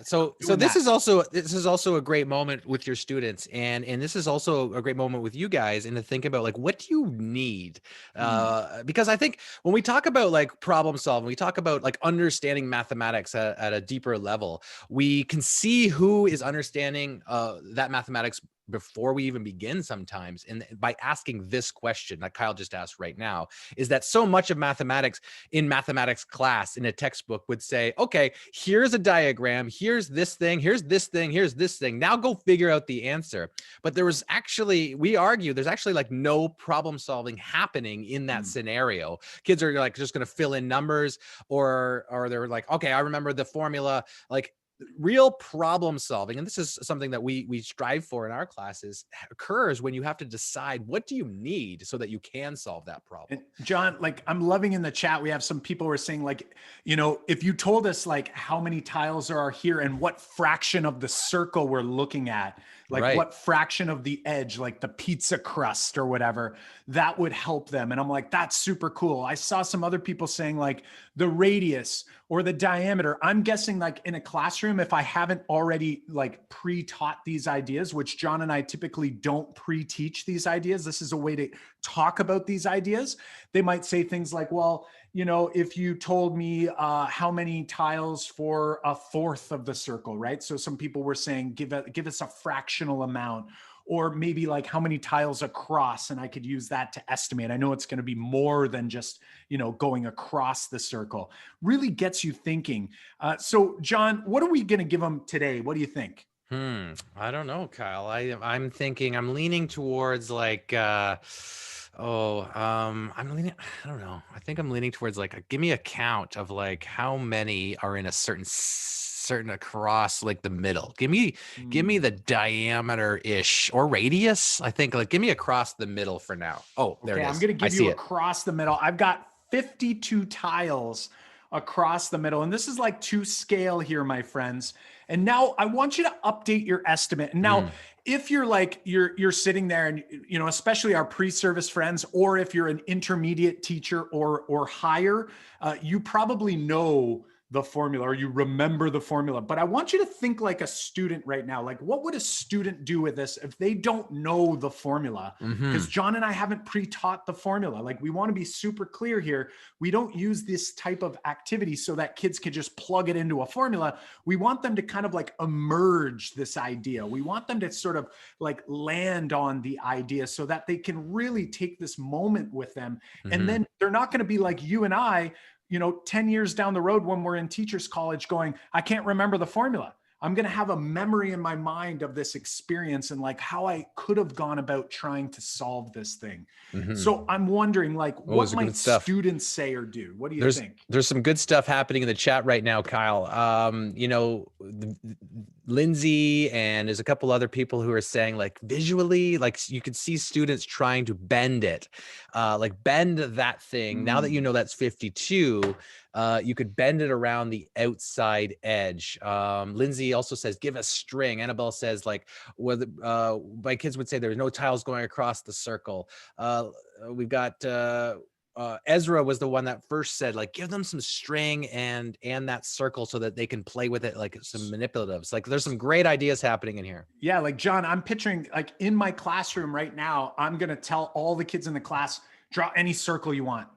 So this is also a great moment with your students, and this is also a great moment with you guys, and to think about, like, what do you need? Because I think when we talk about like problem solving, we talk about like understanding mathematics at a deeper level. We can see who is understanding that mathematics before we even begin sometimes, and by asking this question that Kyle just asked right now, is that so much of mathematics in mathematics class in a textbook would say, okay, here's a diagram, here's this thing, here's this thing, here's this thing, now go figure out the answer. But there was actually, we argue, there's actually like no problem solving happening in that scenario. Kids are like just going to fill in numbers, or they're like, okay, I remember the formula. Like, real problem solving, and this is something that we strive for in our classes, occurs when you have to decide what do you need so that you can solve that problem. And John, like, I'm loving in the chat, we have some people who are saying, like, you know, if you told us like how many tiles there are here and what fraction of the circle we're looking at, like what fraction of the edge, like the pizza crust or whatever, that would help them. And I'm like, that's super cool. I saw some other people saying like the radius or the diameter. I'm guessing like in a classroom, if I haven't already like pre-taught these ideas, which John and I typically don't pre-teach these ideas, this is a way to talk about these ideas. They might say things like, well, you know, if you told me how many tiles for a fourth of the circle, right? So some people were saying, give us a fractional amount, or maybe like how many tiles across, and I could use that to estimate. I know it's going to be more than just, you know, going across the circle. Really gets you thinking. So John, what are we going to give them today? What do you think? I don't know, Kyle. I'm thinking, I'm leaning towards like, I'm leaning, I don't know. I think I'm leaning towards like, give me a count of like how many are in a certain across like the middle. Give me the diameter ish or radius. I think like, give me across the middle for now. Oh, there it is. I'm going to give you across the middle. I've got 52 tiles across the middle. And this is like to scale here, my friends. And now I want you to update your estimate. And now if you're like, you're sitting there and, you know, especially our pre-service friends, or if you're an intermediate teacher or higher, you probably know the formula, or you remember the formula. But I want you to think like a student right now. Like, what would a student do with this if they don't know the formula? Because John and I haven't pre-taught the formula. Like, we want to be super clear here. We don't use this type of activity so that kids can just plug it into a formula. We want them to kind of like emerge this idea. We want them to sort of like land on the idea so that they can really take this moment with them. And then they're not going to be like you and I, you know, 10 years down the road when we're in teachers college going, I can't remember the formula. I'm going to have a memory in my mind of this experience and like how I could have gone about trying to solve this thing. So I'm wondering, like, what might students say or do? What do you think? There's some good stuff happening in the chat right now, Kyle. You know, Lindsay and there's a couple other people who are saying like visually, like you could see students trying to bend it, like bend that thing. Now that you know that's 52, you could bend it around the outside edge. Lindsay also says, give a string. Annabelle says like, whether my kids would say there's no tiles going across the circle. We've got Ezra was the one that first said like, give them some string and that circle so that they can play with it, like some manipulatives. Like there's some great ideas happening in here. Yeah, like John, I'm picturing like in my classroom right now, I'm going to tell all the kids in the class, draw any circle you want.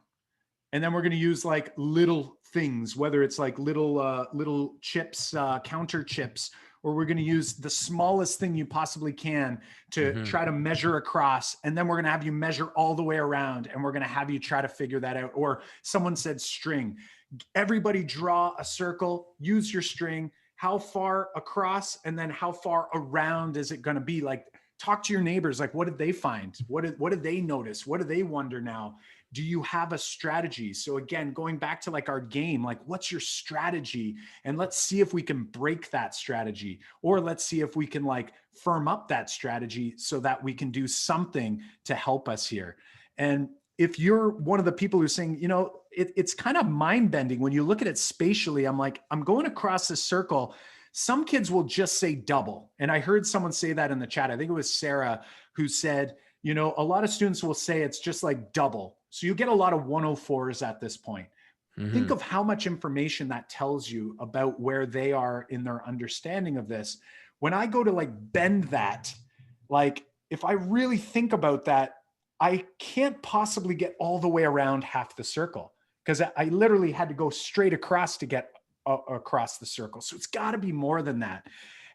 And then we're going to use like little things, whether it's like little chips, counter chips, or we're going to use the smallest thing you possibly can to try to measure across. And then we're going to have you measure all the way around, and we're going to have you try to figure that out. Or someone said string. Everybody draw a circle, use your string, how far across, and then how far around is it going to be? Like, talk to your neighbors. Like, what did they find? What did they notice? What do they wonder now? Do you have a strategy? So again, going back to like our game, like what's your strategy? And let's see if we can break that strategy, or let's see if we can like firm up that strategy so that we can do something to help us here. And if you're one of the people who's saying, you know, it's kind of mind bending when you look at it spatially, I'm like, I'm going across this circle. Some kids will just say double. And I heard someone say that in the chat. I think it was Sarah who said, you know, a lot of students will say it's just like double. So you get a lot of 104s at this point. Think of how much information that tells you about where they are in their understanding of this. When I go to like bend that, like if I really think about that, I can't possibly get all the way around half the circle because I literally had to go straight across to get across the circle. So it's got to be more than that.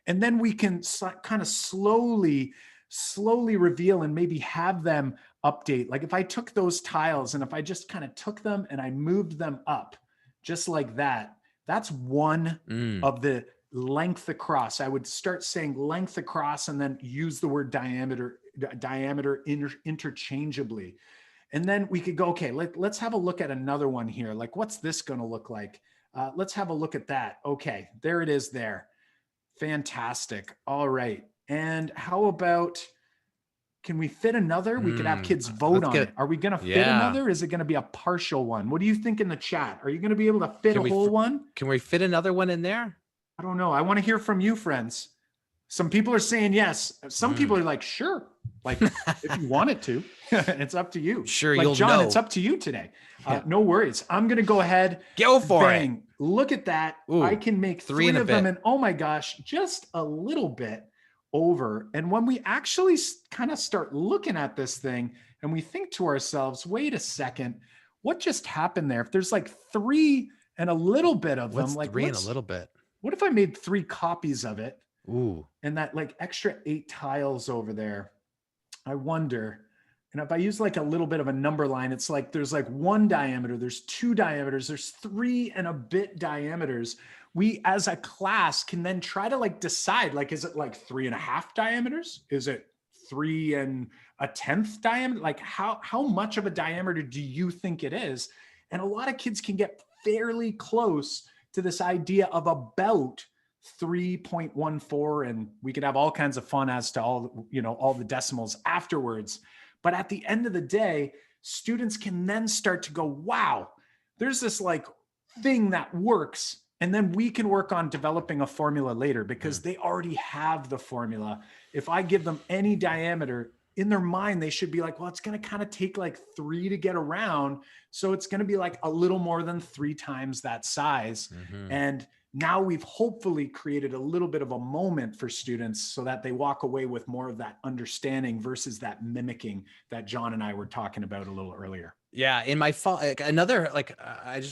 And then we can kind of slowly slowly reveal and maybe have them update. Like if I took those tiles and if I just kind of took them and I moved them up just like that, that's one of the length across. I would start saying length across and then use the word diameter interchangeably. And then we could go, okay, let's have a look at another one here. Like, what's this going to look like? Let's have a look at that. Okay, there it is there. Fantastic. All right. And how about, can we fit another? We could have kids vote on it. Are we going to fit another? Is it going to be a partial one? What do you think in the chat? Are you going to be able to fit a whole one? Can we fit another one in there? I don't know. I want to hear from you, friends. Some people are saying yes. Some people are like, sure. Like if you want it to, it's up to you. Sure, like you'll John, know. It's up to you today. No worries. I'm going to go ahead. Go for it. Look at that. Ooh, I can make three of them. And oh my gosh, just a little bit over. And when we actually kind of start looking at this thing and we think to ourselves, wait a second, what just happened there? If there's like 3 and a little bit of them, like 3 and a little bit. What if I made 3 copies of it? Ooh. And that like extra 8 tiles over there, I wonder, and if I use like a little bit of a number line, it's like, there's like 1 diameter, there's 2 diameters, there's 3 and a bit diameters. We as a class can then try to like decide, like, is it like 3.5 diameters? Is it 3 1/10 diameter? Like how much of a diameter do you think it is? And a lot of kids can get fairly close to this idea of about 3.14, and we could have all kinds of fun as to all the decimals afterwards. But at the end of the day, students can then start to go, wow, there's this like thing that works. And then we can work on developing a formula later because they already have the formula. If I give them any diameter, in their mind, they should be like, well, it's going to kind of take like 3 to get around. So it's going to be like a little more than 3 times that size. And now we've hopefully created a little bit of a moment for students so that they walk away with more of that understanding versus that mimicking that John and I were talking about a little earlier. Yeah, in my another like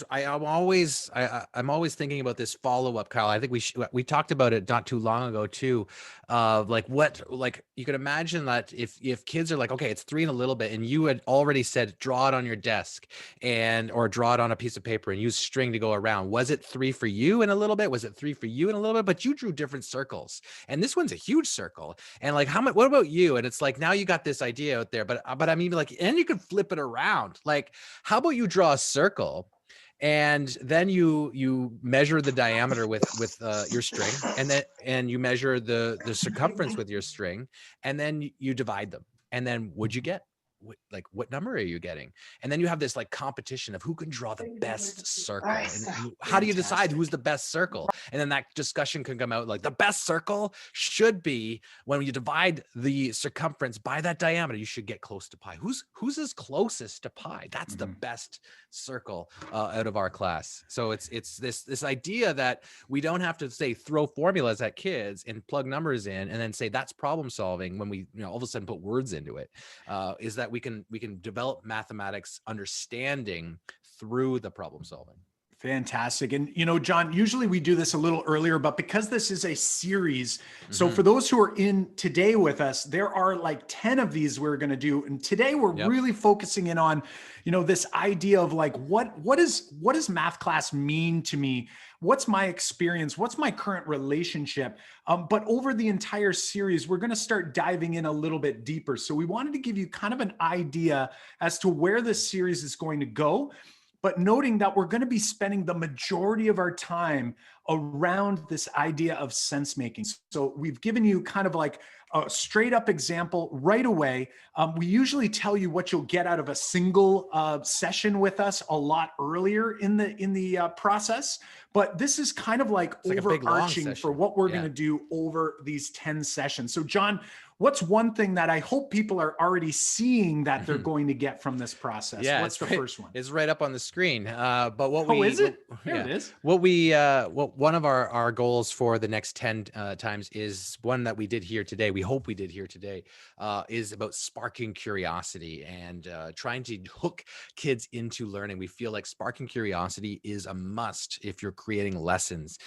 I'm always thinking about this follow-up, Kyle. I think we talked about it not too long ago too, of like what, like you could imagine that if kids are like, okay, it's 3 and a little bit, and you had already said draw it on your desk or draw it on a piece of paper and use string to go around. Was it 3 for you and a little bit? Was it 3 for you and a little bit? But you drew different circles, and this one's a huge circle. And like, how much? What about you? And it's like now you got this idea out there, but I mean, like, and you could flip it around. Like, how about you draw a circle and then you measure the diameter with your string, and you measure the circumference with your string, and then you divide them. And then what'd you get? Like, what number are you getting? And then you have this like competition of who can draw the best circle, and how do you decide who's the best circle? And then that discussion can come out like the best circle should be when you divide the circumference by that diameter, you should get close to pi. Who's as closest to pi? That's the best circle out of our class. So it's this idea that we don't have to say throw formulas at kids and plug numbers in and then say that's problem solving when we all of a sudden put words into it. Is that we can develop mathematics understanding through the problem solving. Fantastic. And, John, usually we do this a little earlier, but because this is a series, so for those who are in today with us, there are like 10 of these we're going to do. And today we're really focusing in on, this idea of like, what does math class mean to me? What's my experience? What's my current relationship? But over the entire series, we're going to start diving in a little bit deeper. So we wanted to give you kind of an idea as to where this series is going to go, but noting that we're going to be spending the majority of our time around this idea of sense making. So we've given you kind of like a straight up example right away. We usually tell you what you'll get out of a single session with us a lot earlier in the process, but this is kind of like overarching for what we're going to do over these 10 sessions. So John, what's one thing that I hope people are already seeing that they're going to get from this process? Yeah, what's the first one? It's right up on the screen. But what is it? There it is. What one of our goals for the next 10 times is one that we did here today. We hope we did here today is about sparking curiosity and trying to hook kids into learning. We feel like sparking curiosity is a must if you're creating lessons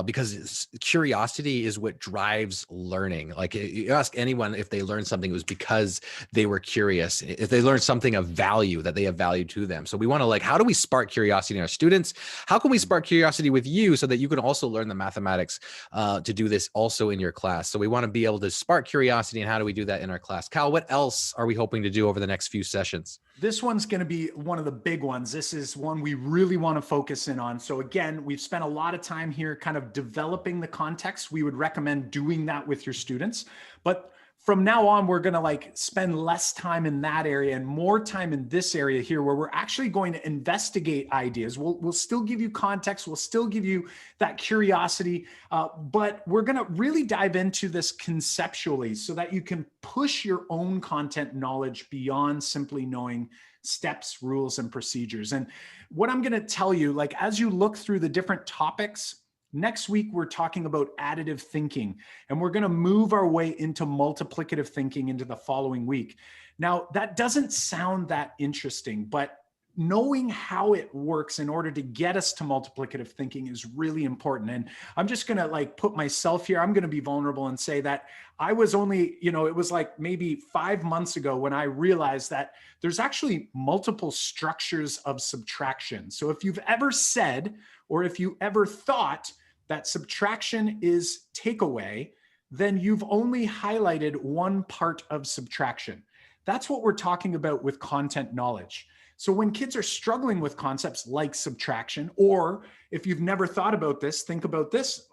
because curiosity is what drives learning. Like you ask anyone one, if they learned something, it was because they were curious. If they learned something of value, that they have value to them. So we want to like, how do we spark curiosity in our students? How can we spark curiosity with you so that you can also learn the mathematics to do this also in your class? So we want to be able to spark curiosity, and how do we do that in our class? Kyle, what else are we hoping to do over the next few sessions? This one's going to be one of the big ones. This is one we really want to focus in on. So again, we've spent a lot of time here kind of developing the context. We would recommend doing that with your students. But from now on, we're going to like spend less time in that area and more time in this area here, where we're actually going to investigate ideas. We'll still give you context. We'll still give you that curiosity, but we're going to really dive into this conceptually so that you can push your own content knowledge beyond simply knowing steps, rules, and procedures. And what I'm going to tell you, like, as you look through the different topics, next week, we're talking about additive thinking, and we're going to move our way into multiplicative thinking into the following week. Now, that doesn't sound that interesting, but knowing how it works in order to get us to multiplicative thinking is really important. And I'm just going to like put myself here. I'm going to be vulnerable and say that I was only, it was like maybe 5 months ago when I realized that there's actually multiple structures of subtraction. So if you've ever said, or if you ever thought that subtraction is takeaway, then you've only highlighted one part of subtraction. That's what we're talking about with content knowledge. So when kids are struggling with concepts like subtraction, or if you've never thought about this, think about this,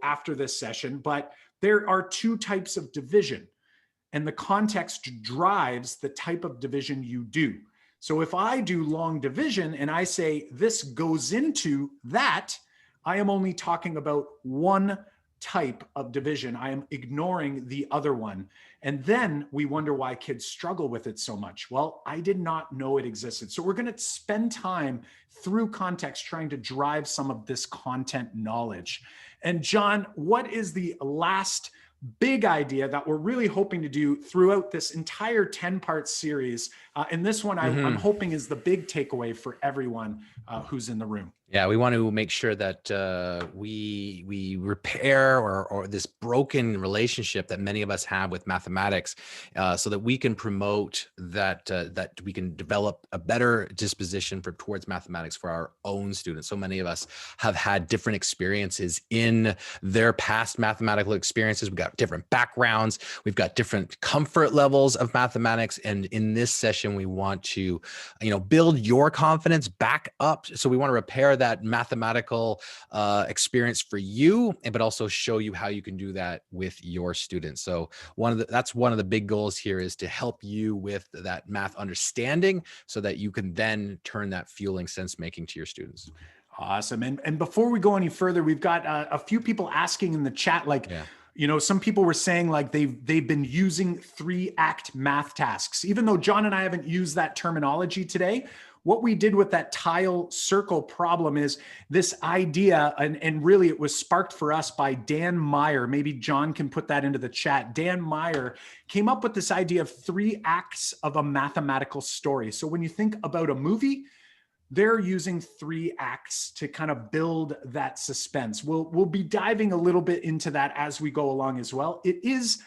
after this session, but there are two types of division, and the context drives the type of division you do. So if I do long division and I say this goes into that, I am only talking about one type of division. I am ignoring the other one. And then we wonder why kids struggle with it so much. Well, I did not know it existed. So we're going to spend time through context trying to drive some of this content knowledge. And John, what is the last big idea that we're really hoping to do throughout this entire 10-part series? And this one I'm hoping is the big takeaway for everyone who's in the room. Yeah, we want to make sure that we repair or this broken relationship that many of us have with mathematics, so that we can promote that we can develop a better disposition towards mathematics for our own students. So many of us have had different experiences in their past mathematical experiences. We've got different backgrounds. We've got different comfort levels of mathematics. And in this session, we want to, build your confidence back up. So we want to repair that mathematical experience for you, but also show you how you can do that with your students. So that's one of the big goals here, is to help you with that math understanding so that you can then turn that fueling sense making to your students. Awesome. And before we go any further, we've got a few people asking in the chat, like, some people were saying like they've been using 3-act math tasks, even though John and I haven't used that terminology today. What we did with that tile circle problem is this idea, and really it was sparked for us by Dan Meyer. Maybe John can put that into the chat. Dan Meyer came up with this idea of 3 acts of a mathematical story. So when you think about a movie, they're using 3 acts to kind of build that suspense. We'll be diving a little bit into that as we go along as well. It is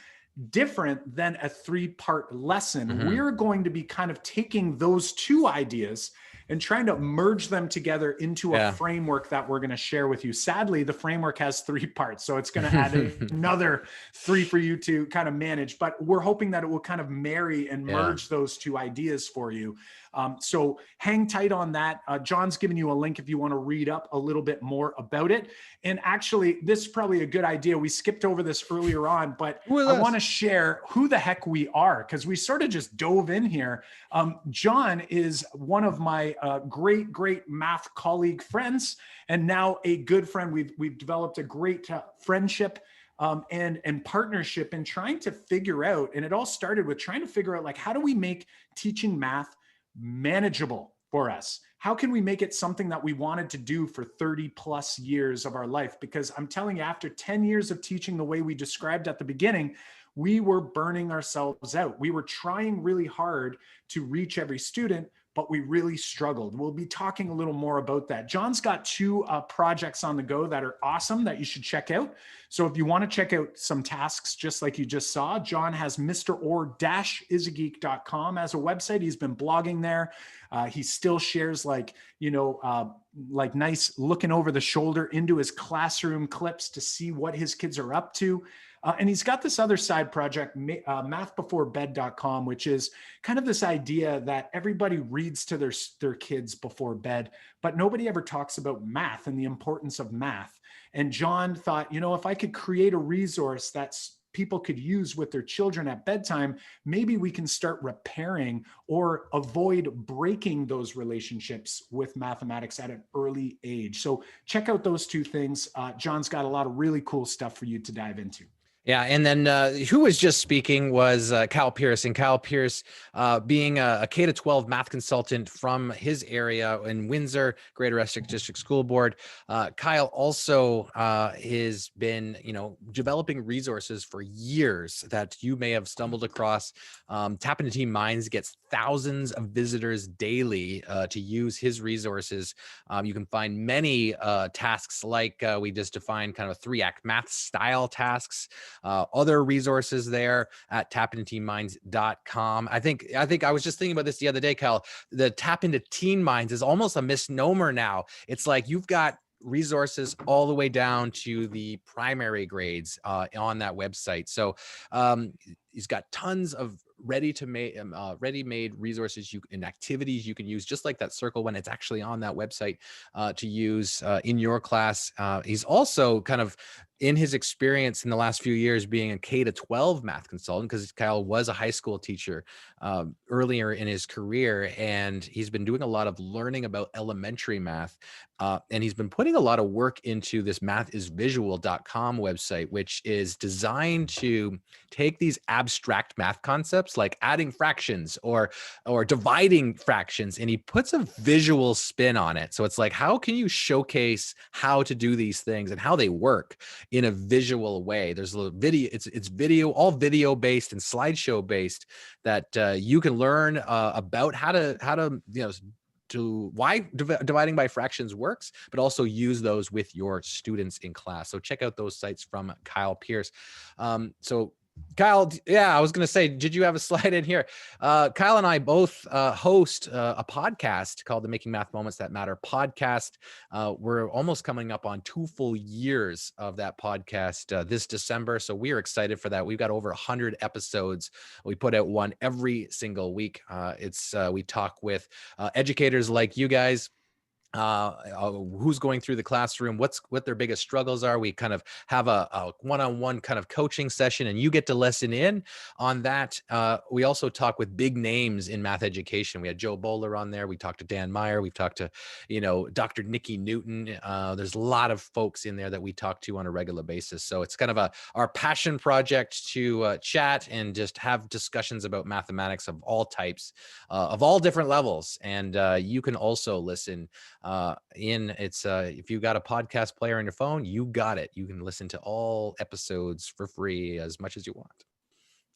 different than a 3-part lesson. We're going to be kind of taking those 2 ideas and trying to merge them together into a framework that we're going to share with you. Sadly, the framework has 3 parts, so it's going to add another 3 for you to kind of manage, but we're hoping that it will kind of marry and merge those 2 ideas for you. So hang tight on that. John's given you a link if you want to read up a little bit more about it. And actually, this is probably a good idea. We skipped over this earlier on, but I want to share who the heck we are, because we sort of just dove in here. John is one of my great math colleague friends, and now a good friend. We've developed a great friendship and partnership in trying to figure out, and it all started with trying to figure out, like, how do we make teaching math manageable for us? How can we make it something that we wanted to do for 30 plus years of our life? Because I'm telling you, after 10 years of teaching the way we described at the beginning, we were burning ourselves out. We were trying really hard to reach every student, but we really struggled. We'll be talking a little more about that. John's got two projects on the go that are awesome that you should check out. So if you want to check out some tasks, just like you just saw, John has mror-isageek.com as a website. He's been blogging there. He still shares like nice looking over the shoulder into his classroom clips to see what his kids are up to. And he's got this other side project, mathbeforebed.com, which is kind of this idea that everybody reads to their kids before bed, but nobody ever talks about math and the importance of math. And John thought, if I could create a resource that's people could use with their children at bedtime, maybe we can start repairing or avoid breaking those relationships with mathematics at an early age. So check out those two things. John's got a lot of really cool stuff for you to dive into. Yeah, and then who was just speaking was Kyle Pearce, and Kyle Pearce being a K-12 math consultant from his area in Windsor, Greater Essex District School Board. Kyle also has been, developing resources for years that you may have stumbled across. Tap Into Teen Minds gets thousands of visitors daily to use his resources. You can find many tasks like we just defined, kind of 3-act math style tasks. Other resources there at tapintoteenminds.com. I think I was just thinking about this the other day, Kyle. The Tap Into Teen Minds is almost a misnomer now. It's like you've got resources all the way down to the primary grades on that website. So he's got tons of ready-made resources and activities you can use, just like that circle when it's actually on that website to use in your class. He's also kind of, in his experience in the last few years being a K-12 math consultant, because Kyle was a high school teacher earlier in his career, and he's been doing a lot of learning about elementary math. And he's been putting a lot of work into this mathisvisual.com website, which is designed to take these abstract math concepts like adding fractions or dividing fractions, and he puts a visual spin on it. So it's like, how can you showcase how to do these things and how they work in a visual way? There's a little video, it's video, all video based and slideshow based, that you can learn about how to to why dividing by fractions works, but also use those with your students in class. So check out those sites from Kyle Pearce. So Kyle, yeah, I was going to say, did you have a slide in here? Kyle and I both host a podcast called the Making Math Moments That Matter podcast. We're almost coming up on 2 full years of that podcast this December. So we are excited for that. We've got over 100 episodes. We put out one every single week. We talk with educators like you guys, who's going through the classroom, what their biggest struggles are. We kind of have a one-on-one kind of coaching session, and you get to listen in on that. We also talk with big names in math education. We had Joe Bowler on there. We talked to Dan Meyer. We've talked to, Dr. Nikki Newton. There's a lot of folks in there that we talk to on a regular basis. So it's kind of our passion project to chat and just have discussions about mathematics of all types, of all different levels. And you can also listen if you got a podcast player on your phone, you got it. You can listen to all episodes for free as much as you want.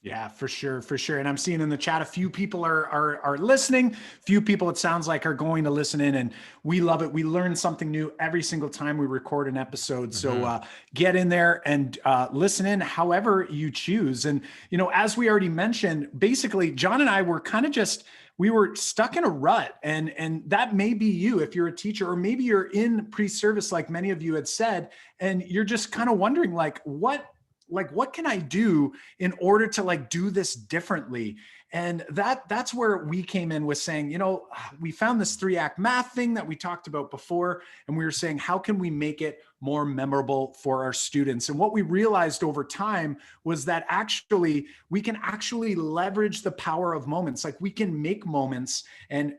Yeah, for sure. And I'm seeing in the chat, a few people are listening. Few people, it sounds like, are going to listen in, and we love it. We learn something new every single time we record an episode. So get in there and listen in however you choose. And, as we already mentioned, basically, John and I were kind of we were stuck in a rut, and that may be you if you're a teacher, or maybe you're in pre-service, like many of you had said, and you're just kind of wondering, what can I do in order to do this differently? And that's where we came in with saying, we found this 3-act math thing that we talked about before, and we were saying, how can we make it more memorable for our students? And what we realized over time was that actually we can leverage the power of moments. Like, we can make moments, and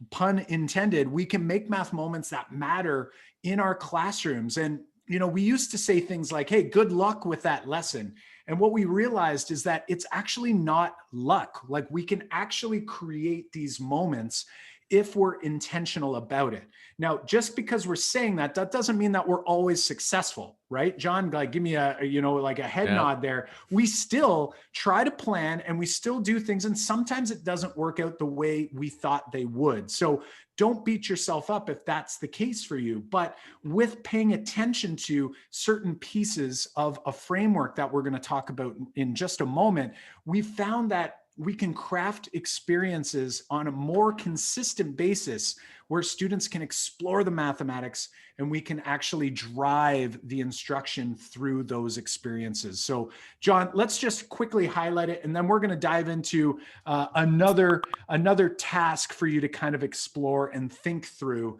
pun intended, we can make math moments that matter in our classrooms. And we used to say things like, hey, good luck with that lesson. And what we realized is that it's actually not luck. Like, we can actually create these moments if we're intentional about it. Now, just because we're saying that, that doesn't mean that we're always successful, right? John, like, give me a, you know, like a head nod there. We still try to plan and we still do things. And sometimes it doesn't work out the way we thought they would. So don't beat yourself up if that's the case for you. But with paying attention to certain pieces of a framework that we're going to talk about in just a moment, we found that we can craft experiences on a more consistent basis where students can explore the mathematics and we can actually drive the instruction through those experiences. So John, let's just quickly highlight it, and then we're going to dive into another task for you to kind of explore and think through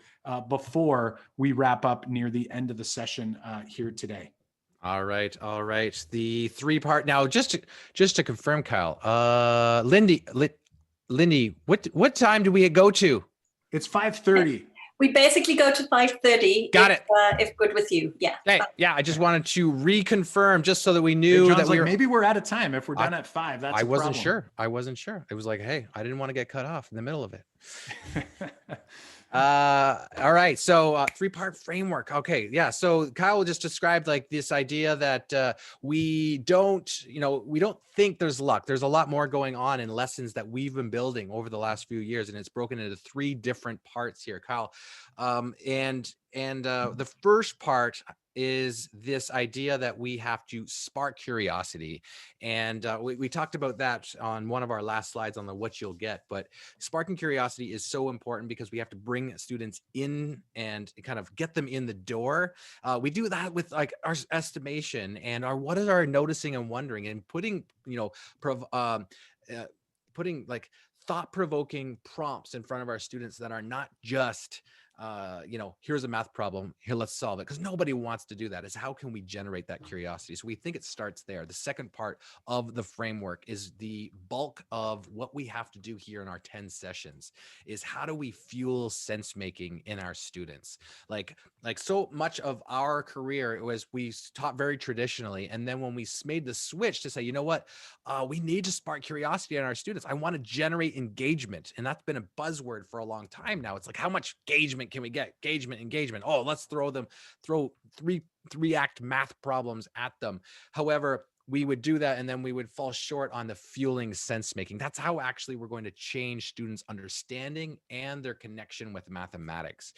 before we wrap up near the end of the session here today. All right. The 3-part. Now, just to confirm, Kyle, Lindy, what time do we go to? It's 5:30. We basically go to 5:30. Got it. If good with you. Yeah. Hey, yeah. I just wanted to reconfirm just so that we knew that we were, maybe we're out of time if we're done at 5. That's I wasn't sure. It was like, hey, I didn't want to get cut off in the middle of it. All right. So 3-part framework. Okay. Yeah. So Kyle just described like this idea that we don't think there's luck. There's a lot more going on in lessons that we've been building over the last few years. And it's broken into 3 different parts here, Kyle. And the first part is this idea that we have to spark curiosity. And we talked about that on one of our last slides on the what you'll get, but sparking curiosity is so important because we have to bring students in and kind of get them in the door. We do that with like our estimation and what is our noticing and wondering, and putting, putting like thought-provoking prompts in front of our students that are not just here's a math problem, here, let's solve it, because nobody wants to do that. Is how can we generate that curiosity? So we think it starts there. The second part of the framework is the bulk of what we have to do here in our 10 sessions is how do we fuel sense making in our students? Like so much of our career was we taught very traditionally, and then when we made the switch to say, you know what, we need to spark curiosity in our students. I want to generate engagement, and that's been a buzzword for a long time now. It's like, how much engagement can we get? Engagement. Oh, let's throw 3-act math problems at them. However, we would do that and then we would fall short on the fueling sense making. That's how actually we're going to change students' understanding and their connection with mathematics.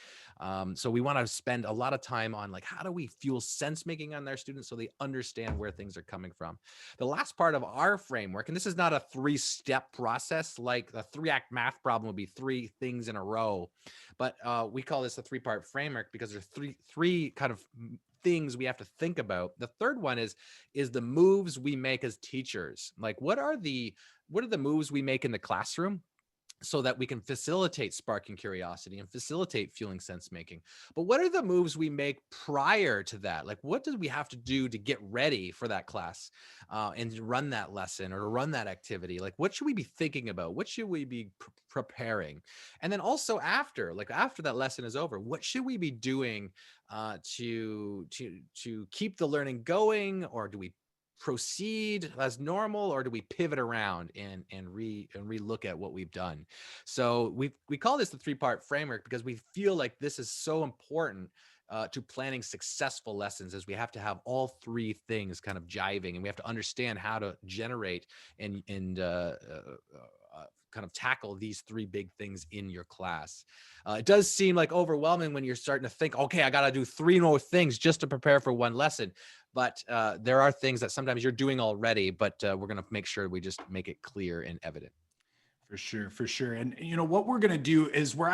So we want to spend a lot of time on like, how do we fuel sense making on their students so they understand where things are coming from? The last part of our framework, and this is not a 3-step process, like the 3-act math problem would be 3 things in a row, but we call this a 3-part framework because there's three kind of things we have to think about. The third one is the moves we make as teachers. Like, what are the moves we make in the classroom so that we can facilitate sparking curiosity and facilitate fueling sense making? But what are the moves we make prior to that? Like, what do we have to do to get ready for that class and to run that lesson or to run that activity? Like, what should we be thinking about? What should we be preparing? And then also after that lesson is over, what should we be doing to keep the learning going? Or do we proceed as normal, or do we pivot around and re-look at what we've done? So we call this the 3-part framework because we feel like this is so important to planning successful lessons, as we have to have all 3 things kind of jiving, and we have to understand how to generate and kind of tackle these 3 big things in your class. It does seem like overwhelming when you're starting to think, okay, I got to do 3 more things just to prepare for one lesson. But there are things that sometimes you're doing already, but we're going to make sure we just make it clear and evident. For sure. And what we're going to do is we're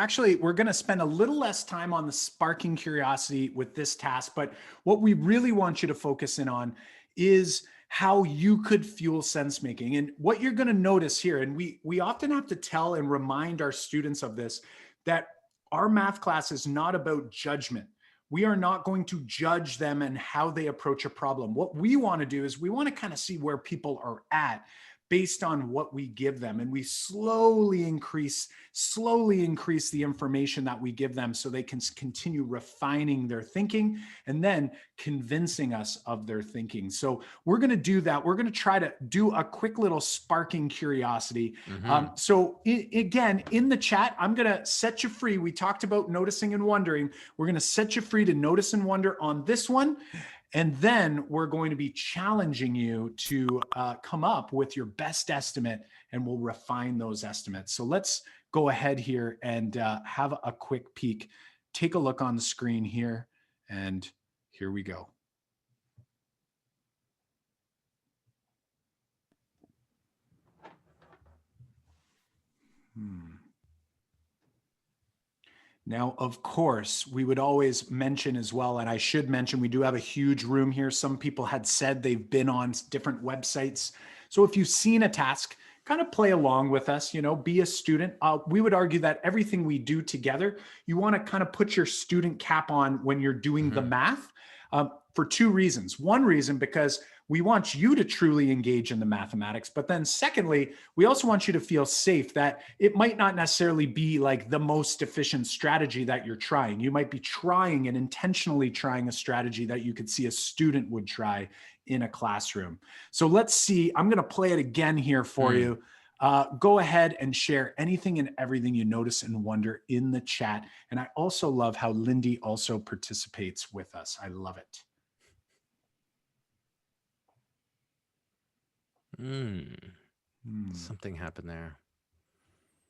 going to spend a little less time on the sparking curiosity with this task, but what we really want you to focus in on is how you could fuel sense making. And what you're going to notice here, and we often have to tell and remind our students of this, that our math class is not about judgment. We are not going to judge them and how they approach a problem. What we want to do is we want to kind of see where people are at. based on what we give them. And we slowly increase the information that we give them so they can continue refining their thinking and then convincing us of their thinking. So we're going to do that. We're going to try to do a quick little sparking curiosity. So again, in the chat, I'm going to set you free. We talked about noticing and wondering. We're going to set you free to notice and wonder on this one. And then we're going to be challenging you to come up with your best estimate, and we'll refine those estimates. So let's go ahead here and have a quick peek. Take a look on the screen here, and here we go. Now, of course, we would always mention as well, and I should mention, we do have a huge room here. Some people had said they've been on different websites. So if you've seen a task, kind of play along with us, be a student. We would argue that everything we do together, you want to kind of put your student cap on when you're doing the math for two reasons. One reason, because we want you to truly engage in the mathematics. But then secondly, we also want you to feel safe that it might not necessarily be like the most efficient strategy that you're trying. You might be trying and intentionally trying a strategy that you could see a student would try in a classroom. So let's see, I'm going to play it again here for you. Go ahead and share anything and everything you notice and wonder in the chat. And I also love how Lindy also participates with us. I love it. Something happened there.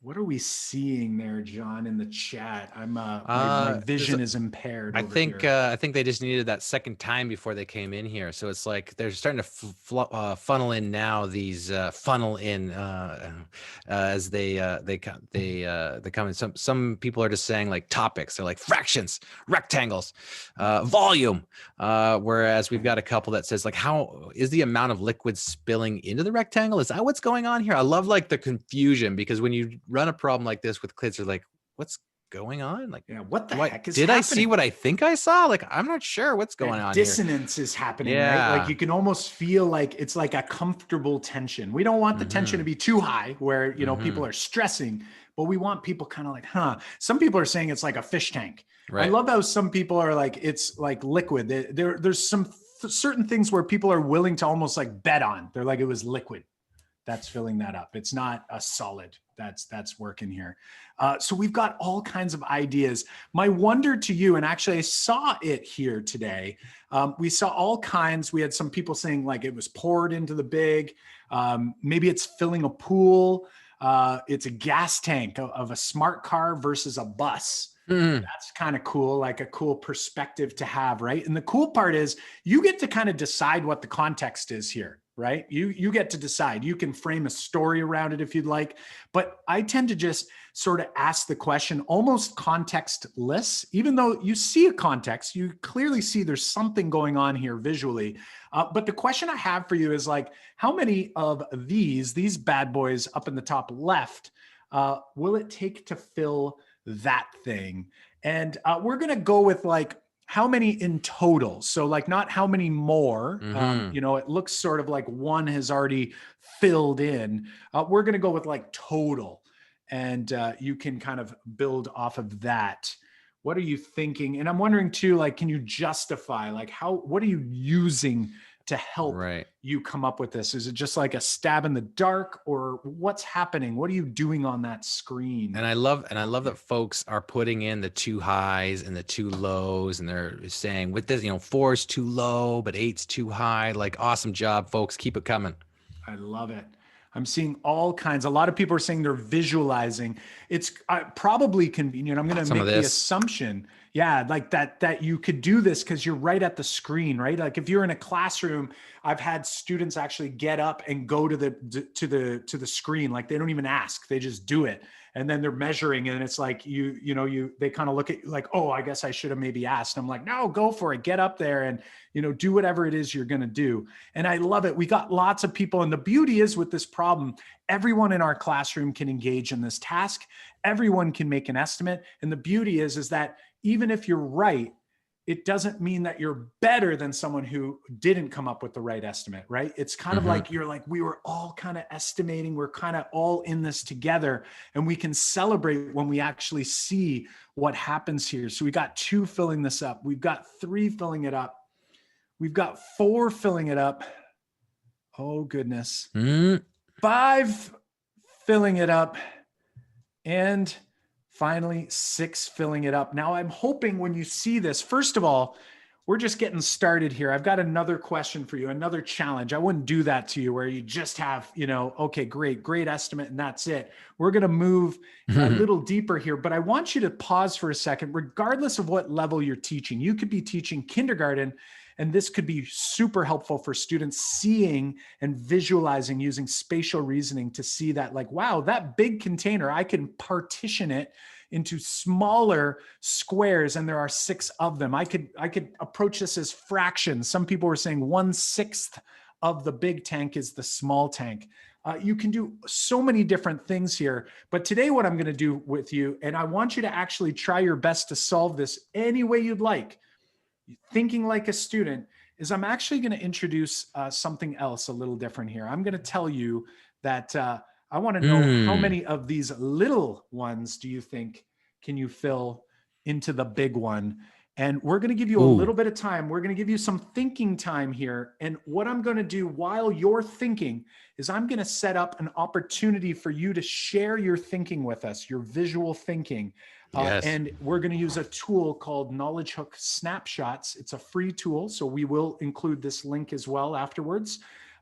What are we seeing there, John, in the chat? My vision is impaired. I think they just needed that second time before they came in here. So it's like they're starting to funnel in now. These funnel in as they come in. Some people are just saying like topics. They're like fractions, rectangles, volume. Whereas we've got a couple that says like, how is the amount of liquid spilling into the rectangle? Is that what's going on here? I love like the confusion, because when you run a problem like this with kids, they're like, what's going on? Like, yeah, what the heck is did happening? I see what I think I saw? Like, I'm not sure what's going on. Dissonance is happening, Yeah. right? Like you can almost feel like it's like a comfortable tension. We don't want the tension to be too high where, people are stressing, but we want people kind of like, some people are saying it's like a fish tank. Right. I love how some people are like, it's like liquid. There's some certain things where people are willing to almost like bet on. They're like, it was liquid. That's filling that up. It's not a solid. That's working here. So we've got all kinds of ideas. My wonder to you, and actually I saw it here today. We saw all kinds. We had some people saying like it was poured into the big. Maybe it's filling a pool. It's a gas tank of a smart car versus a bus. That's kind of cool, like a cool perspective to have, right? And the cool part is you get to kind of decide what the context is here, right? You get to decide. You can frame a story around it if you'd like, but I tend to just sort of ask the question almost contextless, even though you see a context, you clearly see there's something going on here visually. But the question I have for you is like, how many of these bad boys up in the top left will it take to fill that thing? And we're going to go with like, how many in total? So like not how many more, it looks sort of like one has already filled in. We're going to go with like total, and you can kind of build off of that. What are you thinking? And I'm wondering too, like, can you justify like what are you using to help you come up with this? Is it just like a stab in the dark, or what's happening? What are you doing on that screen? And I love that folks are putting in the 2 highs and the 2 lows, and they're saying with this, 4 is too low, but 8's too high. Like, awesome job, folks. Keep it coming. I love it. I'm seeing all kinds. A lot of people are saying they're visualizing. It's probably convenient. I'm going to make the assumption, like that you could do this because you're right at the screen, right? Like if you're in a classroom, I've had students actually get up and go to the screen. Like they don't even ask, they just do it. And then they're measuring, and it's like they kind of look at you like, oh, I guess I should have maybe asked. I'm like, no, go for it. Get up there and do whatever it is you're going to do. And I love it. We got lots of people. And the beauty is with this problem, everyone in our classroom can engage in this task. Everyone can make an estimate. And the beauty is that even if you're right, it doesn't mean that you're better than someone who didn't come up with the right estimate, right? It's kind of like we were all kind of estimating, we're kind of all in this together, and we can celebrate when we actually see what happens here. So we got 2 filling this up. We've got 3 filling it up. We've got 4 filling it up. Oh goodness. 5 filling it up. And finally, 6 filling it up. Now, I'm hoping when you see this, first of all, we're just getting started here. I've got another question for you, another challenge. I wouldn't do that to you where you just have, okay, great estimate, and that's it. We're going to move a little deeper here, but I want you to pause for a second, regardless of what level you're teaching. You could be teaching kindergarten, and this could be super helpful for students seeing and visualizing using spatial reasoning to see that, like, wow, that big container, I can partition it into smaller squares, and there are 6 of them. I could approach this as fractions. Some people were saying 1/6 of the big tank is the small tank. You can do so many different things here, but today what I'm going to do with you, and I want you to actually try your best to solve this any way you'd like, thinking like a student, is I'm actually going to introduce something else a little different here. I'm going to tell you that I want to know how many of these little ones do you think can you fill into the big one? And we're going to give you a little bit of time. We're going to give you some thinking time here. And what I'm going to do while you're thinking is I'm going to set up an opportunity for you to share your thinking with us, your visual thinking. And we're going to use a tool called Knowledge Hook Snapshots. It's a free tool, so we will include this link as well afterwards.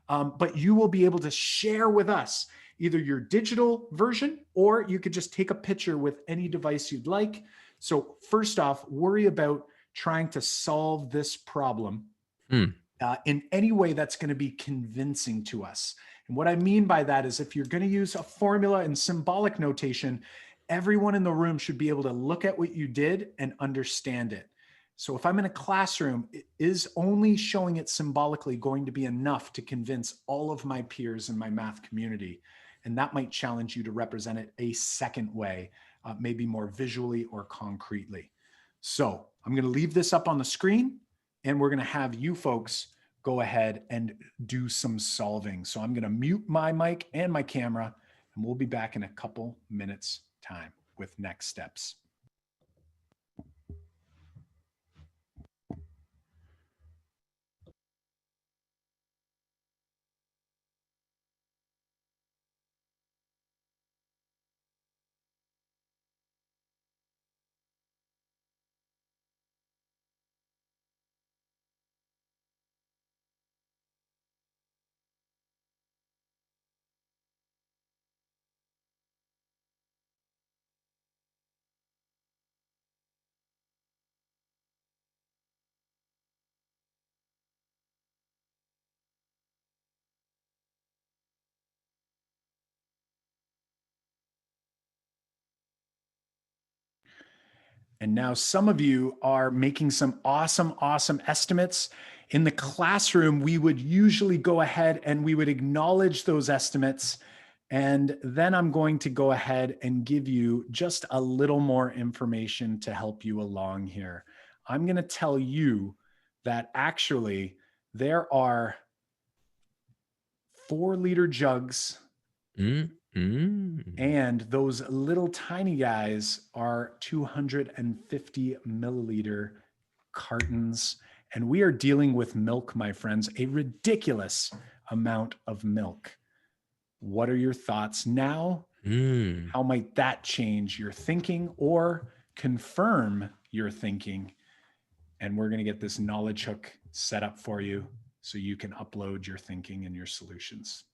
But you will be able to share with us either your digital version, or you could just take a picture with any device you'd like. So first off, worry about trying to solve this problem in any way that's going to be convincing to us. And what I mean by that is, if you're going to use a formula and symbolic notation, everyone in the room should be able to look at what you did and understand it. So if I'm in a classroom, is only showing it symbolically going to be enough to convince all of my peers in my math community? And that might challenge you to represent it a second way, maybe more visually or concretely. So I'm going to leave this up on the screen, and we're going to have you folks go ahead and do some solving. So I'm going to mute my mic and my camera, and we'll be back in a couple minutes time with next steps. And now some of you are making some awesome estimates. In the classroom, we would usually go ahead and we would acknowledge those estimates. And then I'm going to go ahead and give you just a little more information to help you along here. I'm going to tell you that actually there are 4-liter jugs. And those little tiny guys are 250 milliliter cartons. And we are dealing with milk, my friends, a ridiculous amount of milk. What are your thoughts now? How might that change your thinking or confirm your thinking? And we're going to get this knowledge hook set up for you so you can upload your thinking and your solutions.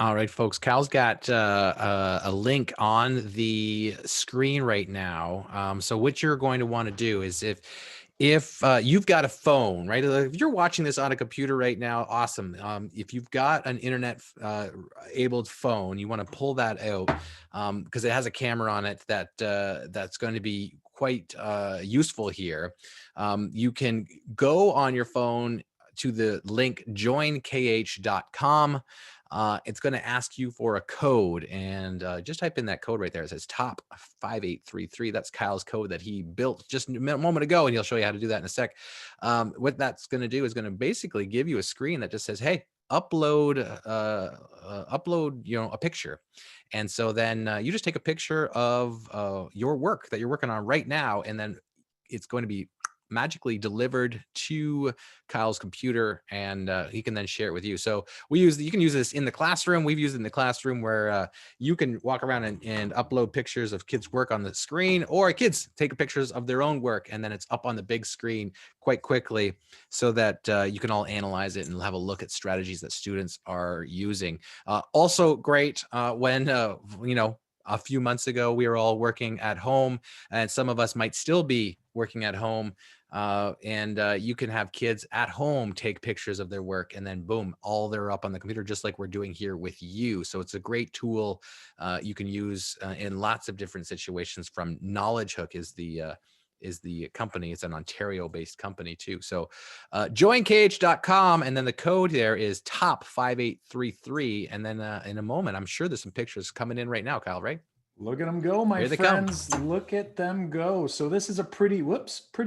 All right, folks. Cal's got a link on the screen right now. So what you're going to want to do is if you've got a phone, right? If you're watching this on a computer right now, awesome. If you've got an internet abled phone, you want to pull that out because it has a camera on it that's going to be quite useful here. You can go on your phone to the link joinkh.com. It's going to ask you for a code, and just type in that code right there. It says top 5833. That's Kyle's code that he built just a moment ago, and he'll show you how to do that in a sec. What that's going to do is going to basically give you a screen that just says, hey, upload a picture. And so then you just take a picture of your work that you're working on right now, and then it's going to be magically delivered to Kyle's computer, and he can then share it with you. So you can use this in the classroom. We've used it in the classroom where you can walk around and upload pictures of kids' work on the screen, or kids take pictures of their own work, and then it's up on the big screen quite quickly so that you can all analyze it and have a look at strategies that students are using. Also great when, a few months ago, we were all working at home, and some of us might still be working at home. And you can have kids at home take pictures of their work, and then boom, all they're up on the computer, just like we're doing here with you. So it's a great tool you can use in lots of different situations. From Knowledge Hook is the company. It's an Ontario-based company too. So joinkh.com, and then the code there is top 5833. And then in a moment, I'm sure there's some pictures coming in right now, Kyle, right? Look at them go, my Here they friends. Look at them go. So this is a pretty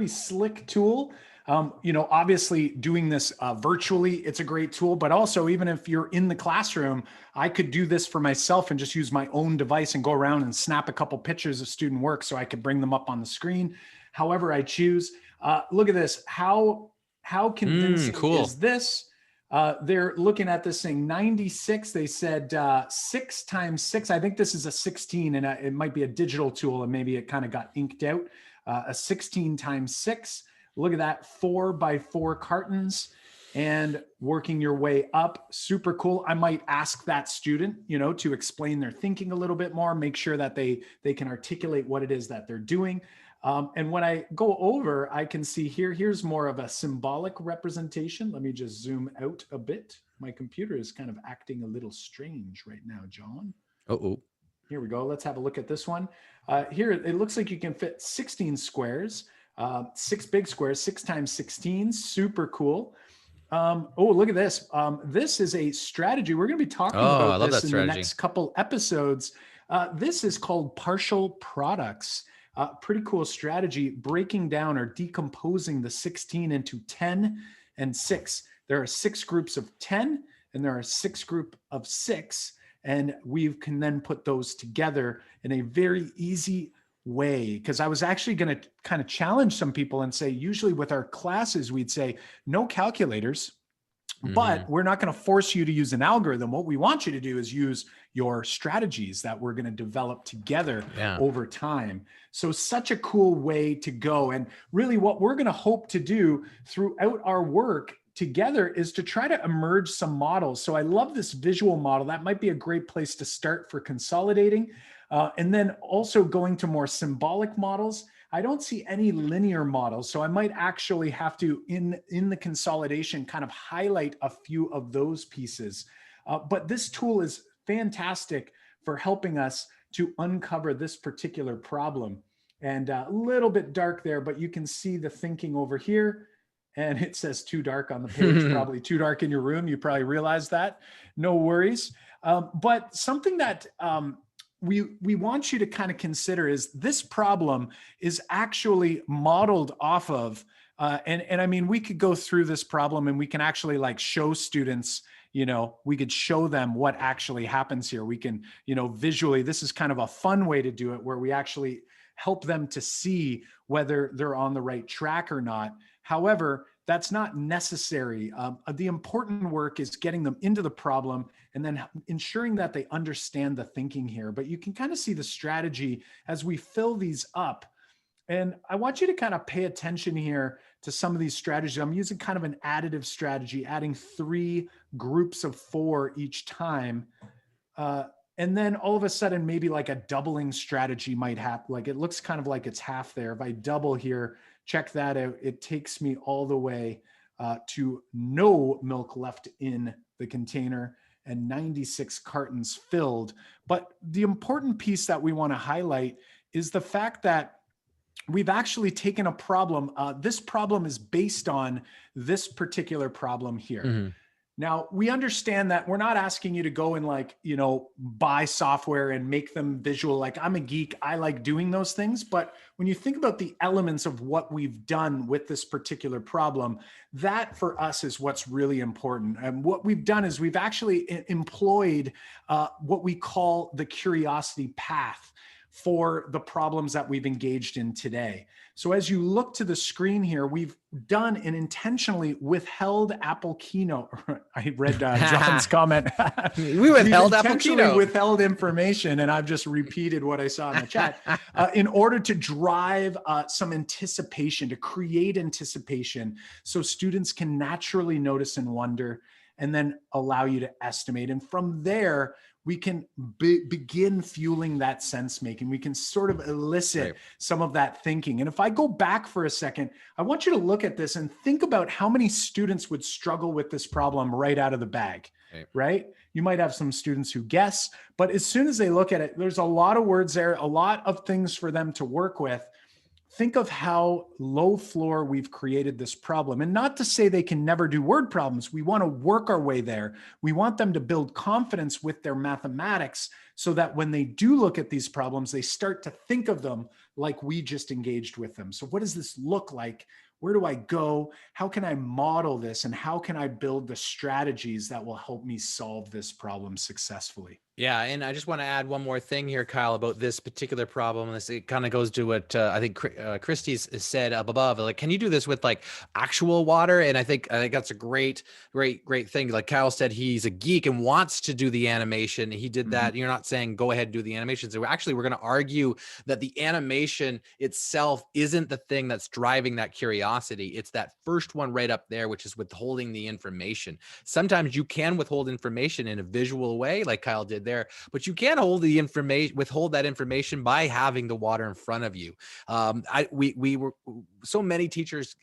slick tool. Obviously doing this virtually, it's a great tool, but also even if you're in the classroom, I could do this for myself and just use my own device and go around and snap a couple pictures of student work so I could bring them up on the screen, however I choose. Look at this. How convincing cool. is this? They're looking at this thing, 96. They said 6 times 6. I think this is a 16, and it might be a digital tool, and maybe it kind of got inked out. A 16 times 6. Look at that, 4 by 4 cartons, and working your way up. Super cool. I might ask that student, to explain their thinking a little bit more, make sure that they can articulate what it is that they're doing. And when I go over, I can see here's more of a symbolic representation. Let me just zoom out a bit. My computer is kind of acting a little strange right now, John. Uh-oh. Here we go. Let's have a look at this one. Here, it looks like you can fit 16 squares, 6 big squares, 6 times 16. Super cool. Oh, look at this. This is a strategy. We're going to be talking about this in the next couple episodes. This is called partial products. Pretty cool strategy, breaking down or decomposing the 16 into 10 and 6. There are 6 groups of 10, and there are 6 groups of 6, and we can then put those together in a very easy way. Because I was actually going to kind of challenge some people and say, usually with our classes, we'd say no calculators, but we're not going to force you to use an algorithm. What we want you to do is use your strategies that we're going to develop together over time. So such a cool way to go. And really what we're going to hope to do throughout our work together is to try to emerge some models. So I love this visual model. That might be a great place to start for consolidating. And then also going to more symbolic models. I don't see any linear models, so I might actually have to, in the consolidation, kind of highlight a few of those pieces. But this tool is fantastic for helping us to uncover this particular problem. And a little bit dark there, but you can see the thinking over here. And it says too dark on the page, probably too dark in your room. You probably realize that. No worries. But something that we want you to kind of consider is this problem is actually modeled off of, and I mean, we could go through this problem and we can actually like show students, we could show them what actually happens here. We can, visually, this is kind of a fun way to do it where we actually help them to see whether they're on the right track or not. However, that's not necessary. The important work is getting them into the problem and then ensuring that they understand the thinking here. But you can kind of see the strategy as we fill these up. And I want you to kind of pay attention here to some of these strategies. I'm using kind of an additive strategy, adding 3 groups of 4 each time. And then all of a sudden, maybe like a doubling strategy might happen. Like it looks kind of like it's half there. If I double here, check that out. It takes me all the way to no milk left in the container and 96 cartons filled. But the important piece that we want to highlight is the fact that we've actually taken a problem. This problem is based on this particular problem here. Mm-hmm. Now, we understand that we're not asking you to go and like, buy software and make them visual. Like, I'm a geek, I like doing those things. But when you think about the elements of what we've done with this particular problem, that for us is what's really important. And what we've done is we've actually employed what we call the curiosity path for the problems that we've engaged in today. So as you look to the screen here, we've done and intentionally withheld Apple Keynote. I read John's comment. We withheld Apple Keynote. Withheld information, and I've just repeated what I saw in the chat in order to drive some anticipation, to create anticipation so students can naturally notice and wonder, and then allow you to estimate. And from there, we can begin fueling that sense making. We can sort of elicit some of that thinking. And if I go back for a second, I want you to look at this and think about how many students would struggle with this problem right out of the bag, right? You might have some students who guess, but as soon as they look at it, there's a lot of words there, a lot of things for them to work with. Think of how low floor we've created this problem. And not to say they can never do word problems. We want to work our way there. We want them to build confidence with their mathematics so that when they do look at these problems, they start to think of them like we just engaged with them. So what does this look like? Where do I go? How can I model this? And how can I build the strategies that will help me solve this problem successfully? Yeah, and I just want to add one more thing here, Kyle, about this particular problem. It kind of goes to what I think Christy's said up above. Like, can you do this with like actual water? And I think that's a great thing. Like Kyle said, he's a geek and wants to do the animation. He did that. You're not saying go ahead and do the animation. So we're going to argue that the animation itself isn't the thing that's driving that curiosity. It's that first one right up there, which is withholding the information. Sometimes you can withhold information in a visual way, like Kyle did there, but you can't withhold that information by having the water in front of you. So many teachers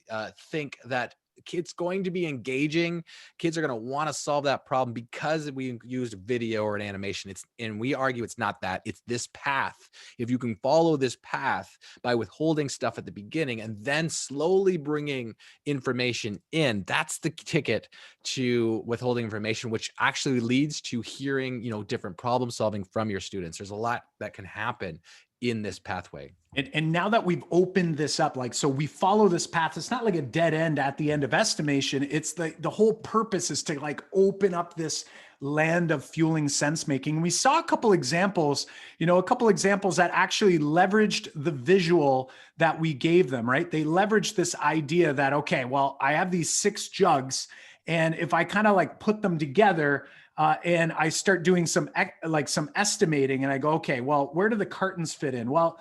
think that it's going to be engaging. Kids are going to want to solve that problem because we used video or an animation. And we argue it's not that. It's this path. If you can follow this path by withholding stuff at the beginning and then slowly bringing information in, that's the ticket to withholding information, which actually leads to hearing, different problem solving from your students. There's a lot that can happen in this pathway. And now that we've opened this up, so we follow this path, it's not like a dead end at the end of estimation. It's the whole purpose is to open up this land of fueling sense making. We saw a couple examples that actually leveraged the visual that we gave them, right? They leveraged this idea that, okay, well, I have these 6 jugs, and if I kind of put them together, and I start doing some estimating, and I go, okay, well, where do the cartons fit in? Well,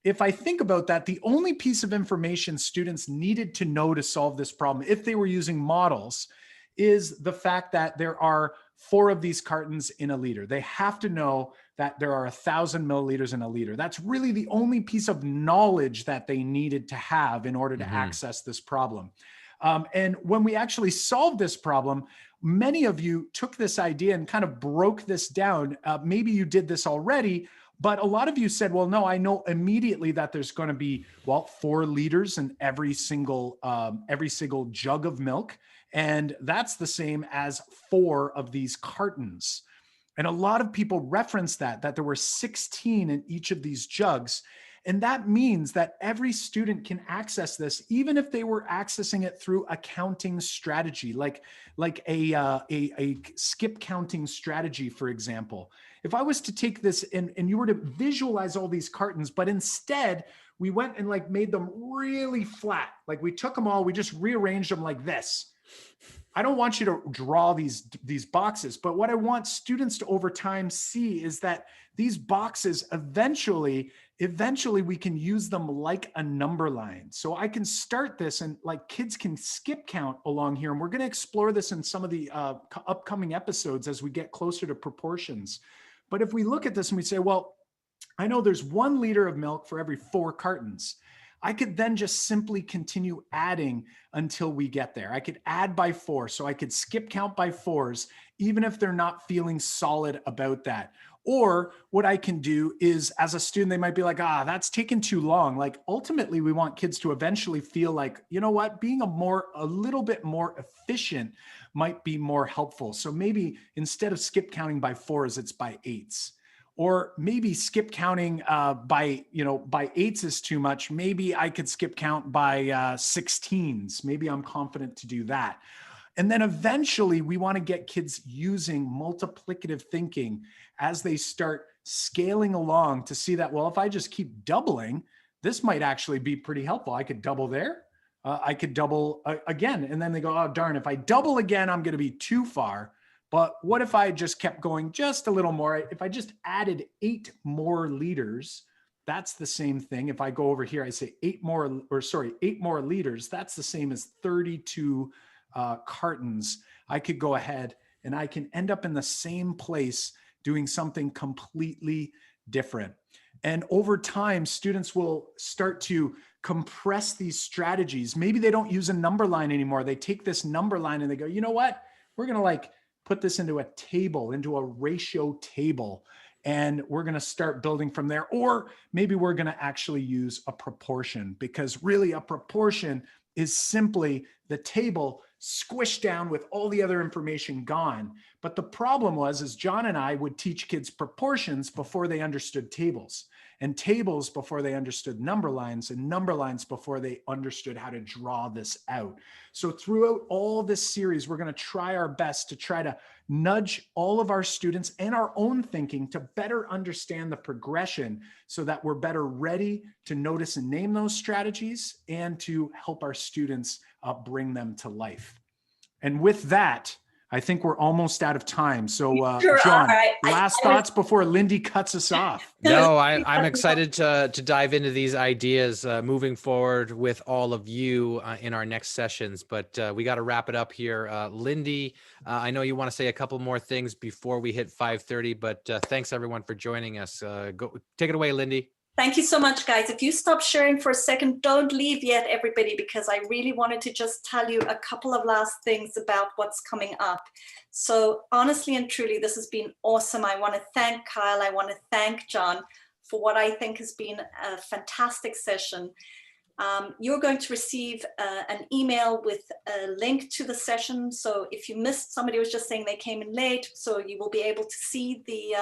if I think about that, the only piece of information students needed to know to solve this problem, if they were using models, is the fact that there are 4 of these cartons in a liter. They have to know that there are 1,000 milliliters in a liter. That's really the only piece of knowledge that they needed to have in order to access this problem. And when we actually solved this problem, many of you took this idea and kind of broke this down. Maybe you did this already, but a lot of you said, well, no, I know immediately that there's going to be, 4 liters in every single jug of milk. And that's the same as 4 of these cartons. And a lot of people reference that there were 16 in each of these jugs. And that means that every student can access this, even if they were accessing it through a counting strategy, like a skip counting strategy, for example. If I was to take this and you were to visualize all these cartons, but instead we went and made them really flat. We took them all, we just rearranged them like this. I don't want you to draw these boxes, but what I want students to over time see is that these boxes eventually we can use them like a number line. So I can start this and kids can skip count along here. And we're going to explore this in some of the upcoming episodes as we get closer to proportions. But if we look at this and we say, well, I know there's 1 liter of milk for every 4 cartons. I could then just simply continue adding until we get there. I could add by 4. So I could skip count by 4s, even if they're not feeling solid about that. Or what I can do is, as a student, they might be like, that's taken too long. Like, ultimately, we want kids to eventually feel like, you know what, being a little bit more efficient might be more helpful. So maybe instead of skip counting by 4s, it's by 8s. Or maybe skip counting by 8s is too much. Maybe I could skip count by 16s. Maybe I'm confident to do that. And then eventually we want to get kids using multiplicative thinking as they start scaling along to see that, well, if I just keep doubling, this might actually be pretty helpful. I could double there. I could double again. And then they go, oh, darn, if I double again, I'm going to be too far. But what if I just kept going just a little more? If I just added 8 more liters, that's the same thing. If I go over here, I say 8 more liters, that's the same as 32 cartons. I could go ahead and I can end up in the same place doing something completely different. And over time, students will start to compress these strategies. Maybe they don't use a number line anymore. They take this number line and they go, you know what? We're going to put this into a table, into a ratio table, and we're going to start building from there. Or maybe we're going to actually use a proportion, because really a proportion is simply the table squished down with all the other information gone. But the problem is John and I would teach kids proportions before they understood tables, and tables before they understood number lines, and number lines before they understood how to draw this out. So throughout all this series, we're going to try our best to try to nudge all of our students and our own thinking to better understand the progression, so that we're better ready to notice and name those strategies and to help our students bring them to life. And with that, I think we're almost out of time. So John, last thoughts before Lindy cuts us off. No, I'm excited to dive into these ideas moving forward with all of you in our next sessions, but we got to wrap it up here. Lindy, I know you want to say a couple more things before we hit 5:30, but thanks everyone for joining us. Go take it away, Lindy. Thank you so much, guys. If you stop sharing for a second, don't leave yet, everybody, because I really wanted to just tell you a couple of last things about what's coming up. So honestly and truly, this has been awesome. I want to thank Kyle. I want to thank John for what I think has been a fantastic session. You're going to receive an email with a link to the session. So if you missed, somebody was just saying they came in late, so you will be able to see the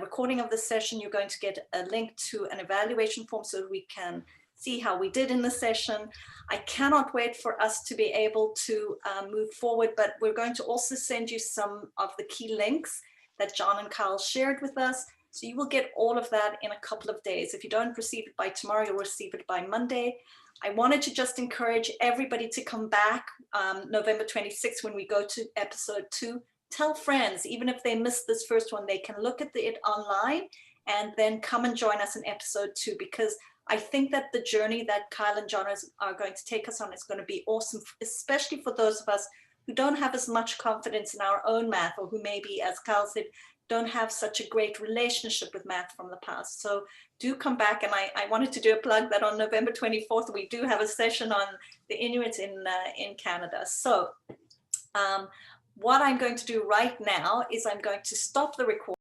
recording of the session. You're going to get a link to an evaluation form so we can see how we did in the session. I cannot wait for us to be able to move forward, but we're going to also send you some of the key links that John and Kyle shared with us. So you will get all of that in a couple of days. If you don't receive it by tomorrow, you'll receive it by Monday. I wanted to just encourage everybody to come back November 26th when we go to episode 2. Tell friends, even if they missed this first one, they can look at it online and then come and join us in episode 2, because I think that the journey that Kyle and John are going to take us on is going to be awesome, especially for those of us who don't have as much confidence in our own math, or who maybe, as Kyle said, don't have such a great relationship with math from the past. So do come back. And I wanted to do a plug that on November 24th, we do have a session on the Inuits in Canada. So what I'm going to do right now is I'm going to stop the recording.